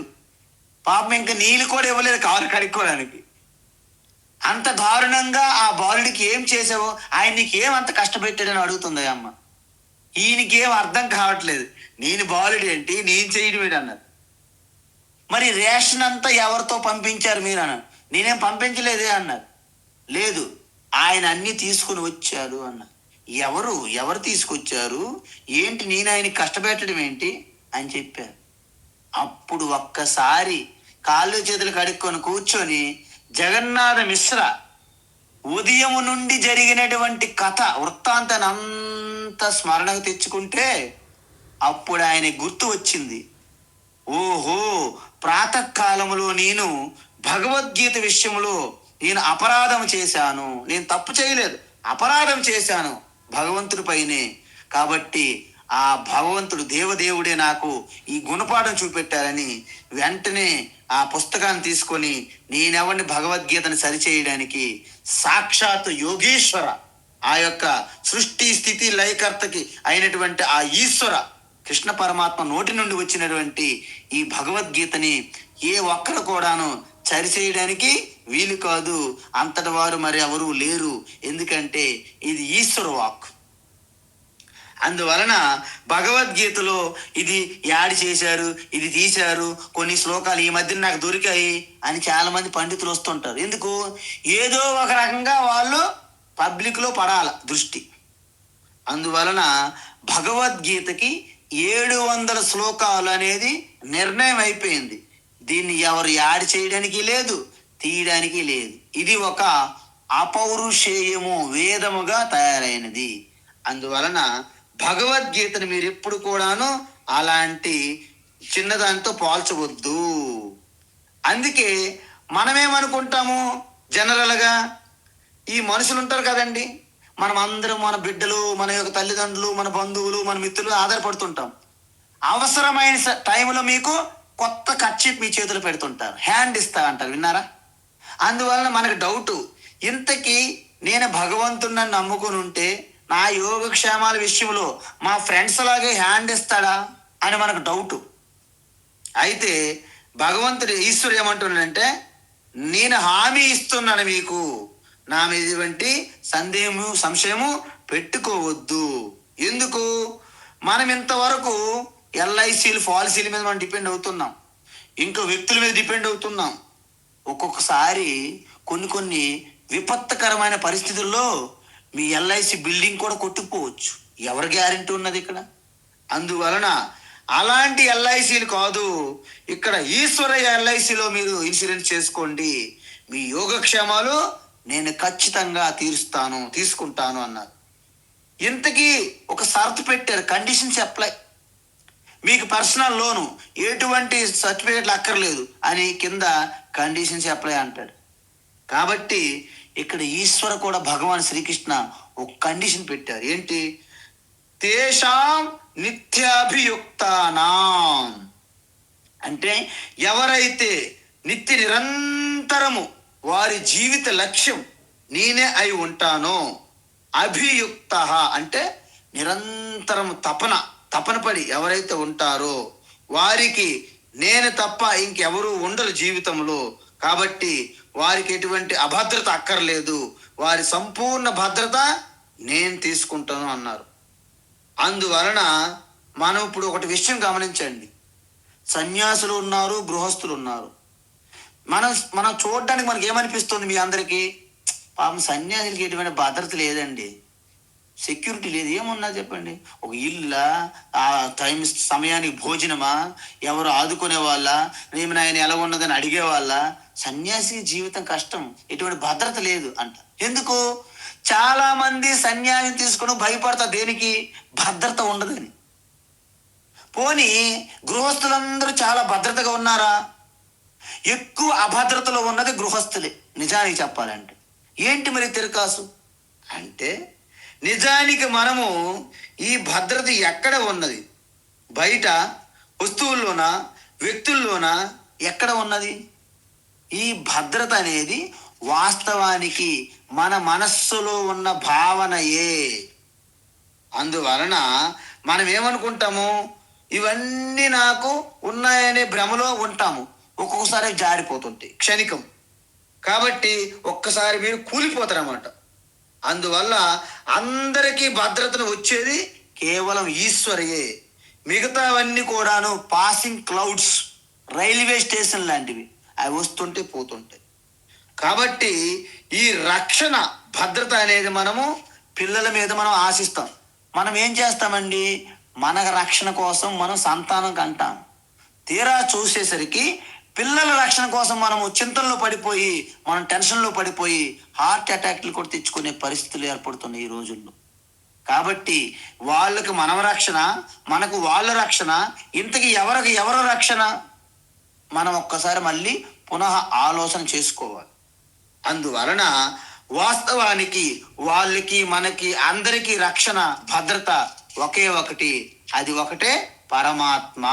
పాపం ఇంకా నీళ్ళు కూడా ఇవ్వలేదు కాలు కడుక్కోవడానికి. అంత దారుణంగా ఆ బాలుడికి ఏం చేసావో, ఆయన నీకేం అంత కష్టపెట్టాడని అడుగుతుంది అమ్మ. ఈయనకేం అర్థం కావట్లేదు. నేను బాలుడు ఏంటి, నేను చేయడం ఏంటి అన్నారు. మరి రేషన్ అంతా ఎవరితో పంపించారు మీరు అన్నారు. నేనేం పంపించలేదే అన్నారు. లేదు, ఆయన అన్ని తీసుకుని వచ్చారు అన్నారు. ఎవరు తీసుకొచ్చారు ఏంటి, నేను ఆయన కష్టపెట్టడం ఏంటి అని చెప్పారు. అప్పుడు ఒక్కసారి కాళ్ళు చేతులు కడుక్కొని కూర్చొని జగన్నాథ మిశ్ర ఉదయం నుండి జరిగినటువంటి కథ వృత్తాంతాన్ని అంత స్మరణకు తెచ్చుకుంటే అప్పుడు ఆయన గుర్తు వచ్చింది. ఓహో, ప్రాతకాలంలో నేను భగవద్గీత విషయంలో నేను అపరాధం చేశాను. నేను తప్పు చేయలేదు, అపరాధం చేశాను భగవంతుడి పైనే. కాబట్టి ఆ భగవంతుడు దేవదేవుడే నాకు ఈ గుణపాఠం చూపెట్టారని వెంటనే ఆ పుస్తకాన్ని తీసుకొని నేనెవరిని భగవద్గీతను సరిచేయడానికి సాక్షాత్ యోగేశ్వర ఆ యొక్క సృష్టి స్థితి లయకర్తకి అయినటువంటి ఆ ఈశ్వర కృష్ణ పరమాత్మ నోటి నుండి వచ్చినటువంటి ఈ భగవద్గీతని ఏ ఒక్కరు కూడాను సరిచేయడానికి వీలు కాదు. అంతటి వారు మరి ఎవరు లేరు. ఎందుకంటే ఇది ఈశ్వర వాక్. అందువలన భగవద్గీతలో ఇది యాడ్ చేశారు, ఇది తీశారు, కొన్ని శ్లోకాలు ఈ మధ్యన నాకు దొరికాయి అని చాలా మంది పండితులు వస్తుంటారు. ఎందుకు? ఏదో ఒక రకంగా వాళ్ళు పబ్లిక్లో పడాల దృష్టి. అందువలన భగవద్గీతకి 700 శ్లోకాలు అనేది నిర్ణయం అయిపోయింది. దీన్ని ఎవరు యాడ్ చేయడానికి లేదు, తీయడానికి లేదు. ఇది ఒక అపౌరుషేయము, వేదముగా తయారైనది. అందువలన భగవద్గీతను మీరు ఎప్పుడు కూడాను అలాంటి చిన్నదానితో పోల్చవద్దు. అందుకే మనమేమనుకుంటాము, జనరల్గా ఈ మనుషులు ఉంటారు కదండి, మనం అందరం మన బిడ్డలు, మన యొక్క తల్లిదండ్రులు, మన బంధువులు, మన మిత్రులు ఆధారపడుతుంటాం. అవసరమైన టైంలో మీకు కొత్త కర్చీఫ్ మీ చేతులు పెడుతుంటారు, హ్యాండ్ ఇస్తా అంటారు, విన్నారా? అందువలన మనకు డౌటు, ఇంతకీ నేను భగవంతుని నమ్ముకుని ఉంటే నా యోగక్షేమాల విషయంలో మా ఫ్రెండ్స్ లాగే హ్యాండ్ ఇస్తాడా అని మనకు డౌటు. అయితే భగవంతుడు ఈశ్వరుడు ఏమంటున్నాడంటే, నేను హామీ ఇస్తున్నాను మీకు, నా మీద ఎటువంటి సంశయము పెట్టుకోవద్దు. ఎందుకు? మనం ఇంతవరకు ఎల్ఐసీలు పాలసీల మీద మనం డిపెండ్ అవుతున్నాం, ఇంకో వ్యక్తుల మీద డిపెండ్ అవుతున్నాం. ఒక్కొక్కసారి కొన్ని విపత్కరమైన పరిస్థితుల్లో మీ ఎల్ఐసి బిల్డింగ్ కూడా కొట్టుకుపోవచ్చు. ఎవరి గ్యారెంటీ ఉన్నది ఇక్కడ? అందువలన అలాంటి ఎల్ఐసీలు కాదు, ఇక్కడ ఈశ్వర ఎల్ఐసిలో మీరు ఇన్సూరెన్స్ చేసుకోండి, మీ యోగక్షేమాలు నేను ఖచ్చితంగా తీసుకుంటాను అన్నారు. ఇంతకీ ఒక షరతు పెట్టారు, కండిషన్స్ అప్లై. మీకు పర్సనల్ లోను ఎటువంటి సర్టిఫికేట్లు అక్కర్లేదు అని కింద కండిషన్స్ అప్లై అంటాడు. కాబట్టి ఇక్కడ ఈశ్వర కూడా భగవాన్ శ్రీకృష్ణ ఒక కండిషన్ పెట్టారు. ఏంటి? తేషాం నిత్యాభియుక్తానాం, అంటే ఎవరైతే నిరంతరము వారి జీవిత లక్ష్యం నేనే అయి ఉంటానో, అభియుక్త అంటే నిరంతరం తపన పడి ఎవరైతే ఉంటారో వారికి నేను తప్ప ఇంకెవరూ ఉండరు జీవితంలో. కాబట్టి వారికి ఎటువంటి అభద్రత అక్కర్లేదు, వారి సంపూర్ణ భద్రత నేను తీసుకుంటాను అన్నారు. అందువలన మనం ఇప్పుడు ఒకటి విషయం గమనించండి, సన్యాసులు ఉన్నారు, గృహస్థులు ఉన్నారు. మనం చూడడానికి మనకి ఏమనిపిస్తుంది? మీ అందరికీ పాపం సన్యాసులకి ఎటువంటి భద్రత లేదండి, సెక్యూరిటీ లేదు. ఏమున్నా చెప్పండి, ఒక ఇల్లా, ఆ సమయానికి భోజనమా, ఎవరు ఆదుకునే వాళ్ళ, నేను ఆయన ఎలా ఉన్నదని అడిగే వాళ్ళ? సన్యాసి జీవితం కష్టం, ఎటువంటి భద్రత లేదు అంట. ఎందుకు? చాలా మంది సన్యాసం తీసుకుని భయపడతారు. దేనికి? భద్రత ఉండదని. పోనీ గృహస్థులందరూ చాలా భద్రతగా ఉన్నారా? ఎక్కువ అభద్రతలో ఉన్నది గృహస్థులే నిజానికి చెప్పాలంటే. ఏంటి మరి తిరకాసు అంటే, నిజానికి మనము ఈ భద్రత ఎక్కడ ఉన్నది? బయట వస్తువుల్లోనా, వ్యక్తుల్లోనా, ఎక్కడ ఉన్నది? ఈ భద్రత అనేది వాస్తవానికి మన మనస్సులో ఉన్న భావనయే. అందువలన మనం ఏమనుకుంటాము, ఇవన్నీ నాకు ఉన్నాయనే భ్రమలో ఉంటాము. ఒక్కొక్కసారి జారిపోతుంటాయి, క్షణికం. కాబట్టి ఒక్కసారి మీరు కూలిపోతారన్నమాట. అందువల్ల అందరికీ భద్రతను వచ్చేది కేవలం ఈశ్వరయే. మిగతావన్నీ కూడాను పాసింగ్ క్లౌడ్స్, రైల్వే స్టేషన్ లాంటివి, అవి వస్తుంటే పోతుంటాయి. కాబట్టి ఈ రక్షణ భద్రత అనేది మనము పిల్లల మీద మనం ఆశిస్తాం. మనం ఏం చేస్తామండి, మన రక్షణ కోసం మనం సంతానం కంటాం. తీరా చూసేసరికి పిల్లల రక్షణ కోసం మనము చింతనలో పడిపోయి, మనం టెన్షన్లో పడిపోయి హార్ట్ అటాక్లు కూడా తెచ్చుకునే పరిస్థితులు ఏర్పడుతున్నాయి ఈ రోజుల్లో. కాబట్టి వాళ్ళకి మనం రక్షణ, మనకు వాళ్ళ రక్షణ. ఇంతకీ ఎవరు రక్షణ? మనం ఒక్కసారి మళ్ళీ పునః ఆలోచన చేసుకోవాలి. అందువలన వాస్తవానికి వాళ్ళకి, మనకి, అందరికీ రక్షణ, భద్రత ఒకే ఒకటి, అది ఒకటే పరమాత్మ.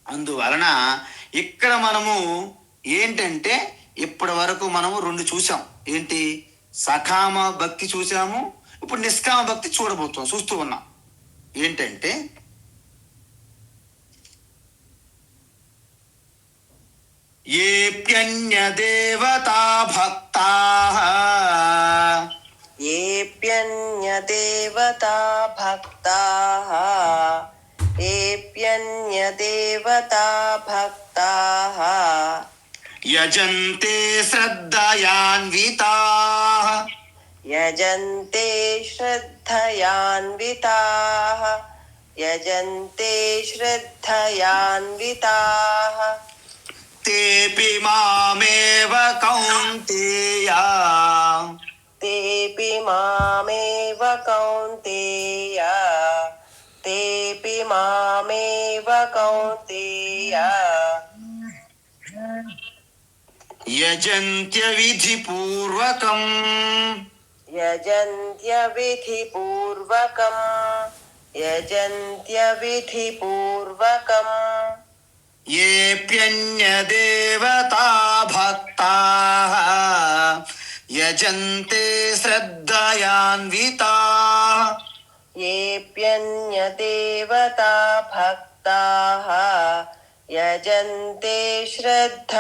అందువలన ఇక్కడ మనము ఏంటంటే, ఇప్పటి వరకు మనము 2 చూసాం. ఏంటి? సకామ భక్తి చూసాము, ఇప్పుడు నిష్కామ భక్తి చూస్తూ ఉన్నాం. ఏంటంటే ఏప్యన్యదేవతా భక్తాః येऽप्यन्यदेवता भक्ताः येऽप्यन्यदेवता भक्ताः యజంతే శ్రద్ధయాన్వితాః यजन्ते श्रद्धयान्विताः यजन्ते श्रद्धयान्विताः తేపి మామేవ కౌంతేయ तेऽपि मामेव कौन्तेय तेऽपि मामेव कौन्तेय యజంత్య విధిపూర్వకం यजन्त्यविधिपूर्वकम् यजन्त्यविधिपूर्वकम् ఏప్యన్యదేవతా భక్తాః యజంతే శ్రద్ధయాన్వితాః येऽप्यन्यदेवता भक्ताः यजन्ते श्रद्धयान्विताः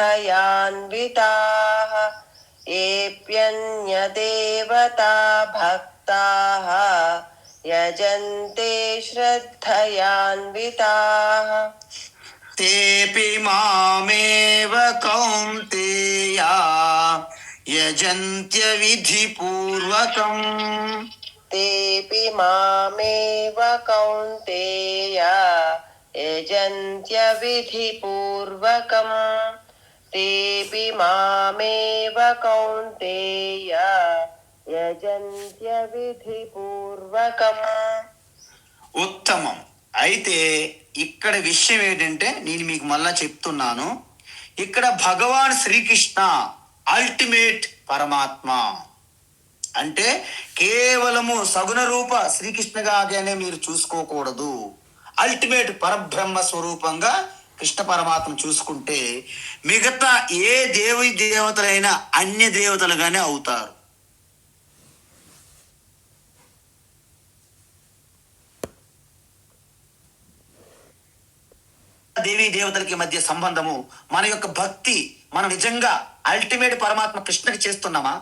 येऽप्यन्यदेवता भक्ताः यजन्ते श्रद्धयान्विताः తేపి మామేవ కౌంతేయ యజంత్య విధిపూర్వకం तेऽपि मामेव कौन्तेय यजन्त्यविधिपूर्वकम् तेऽपि मामेव कौन्तेय यजन्त्यविधिपूर्वकम् ఉత్తమం. అయితే ఇక్కడ విషయం ఏంటంటే నేను మీకు మళ్ళా చెప్తున్నాను, ఇక్కడ భగవాన్ శ్రీకృష్ణ అల్టిమేట్ పరమాత్మ అంటే కేవలము సగుణ రూప శ్రీకృష్ణగానే మీరు చూసుకోకూడదు. అల్టిమేట్ పరబ్రహ్మ స్వరూపంగా కృష్ణ పరమాత్మ చూసుకుంటే మిగతా ఏ దేవి దేవతలైనా అన్య దేవతలుగానే అవుతారు. దేవీ దేవతలకి మధ్య సంబంధము మన యొక్క భక్తి, మనం నిజంగా అల్టిమేట్ పరమాత్మ కృష్ణకి చేస్తున్నామా,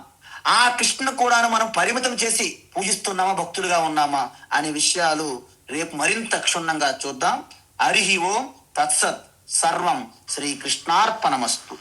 ఆ కృష్ణ కూడా మనం పరిమితం చేసి పూజిస్తున్నామా, భక్తులుగా ఉన్నామా అనే విషయాలు రేపు మరింత క్షుణ్ణంగా చూద్దాం. హరి ఓం తత్సత్. సర్వం శ్రీకృష్ణార్పణమస్తు.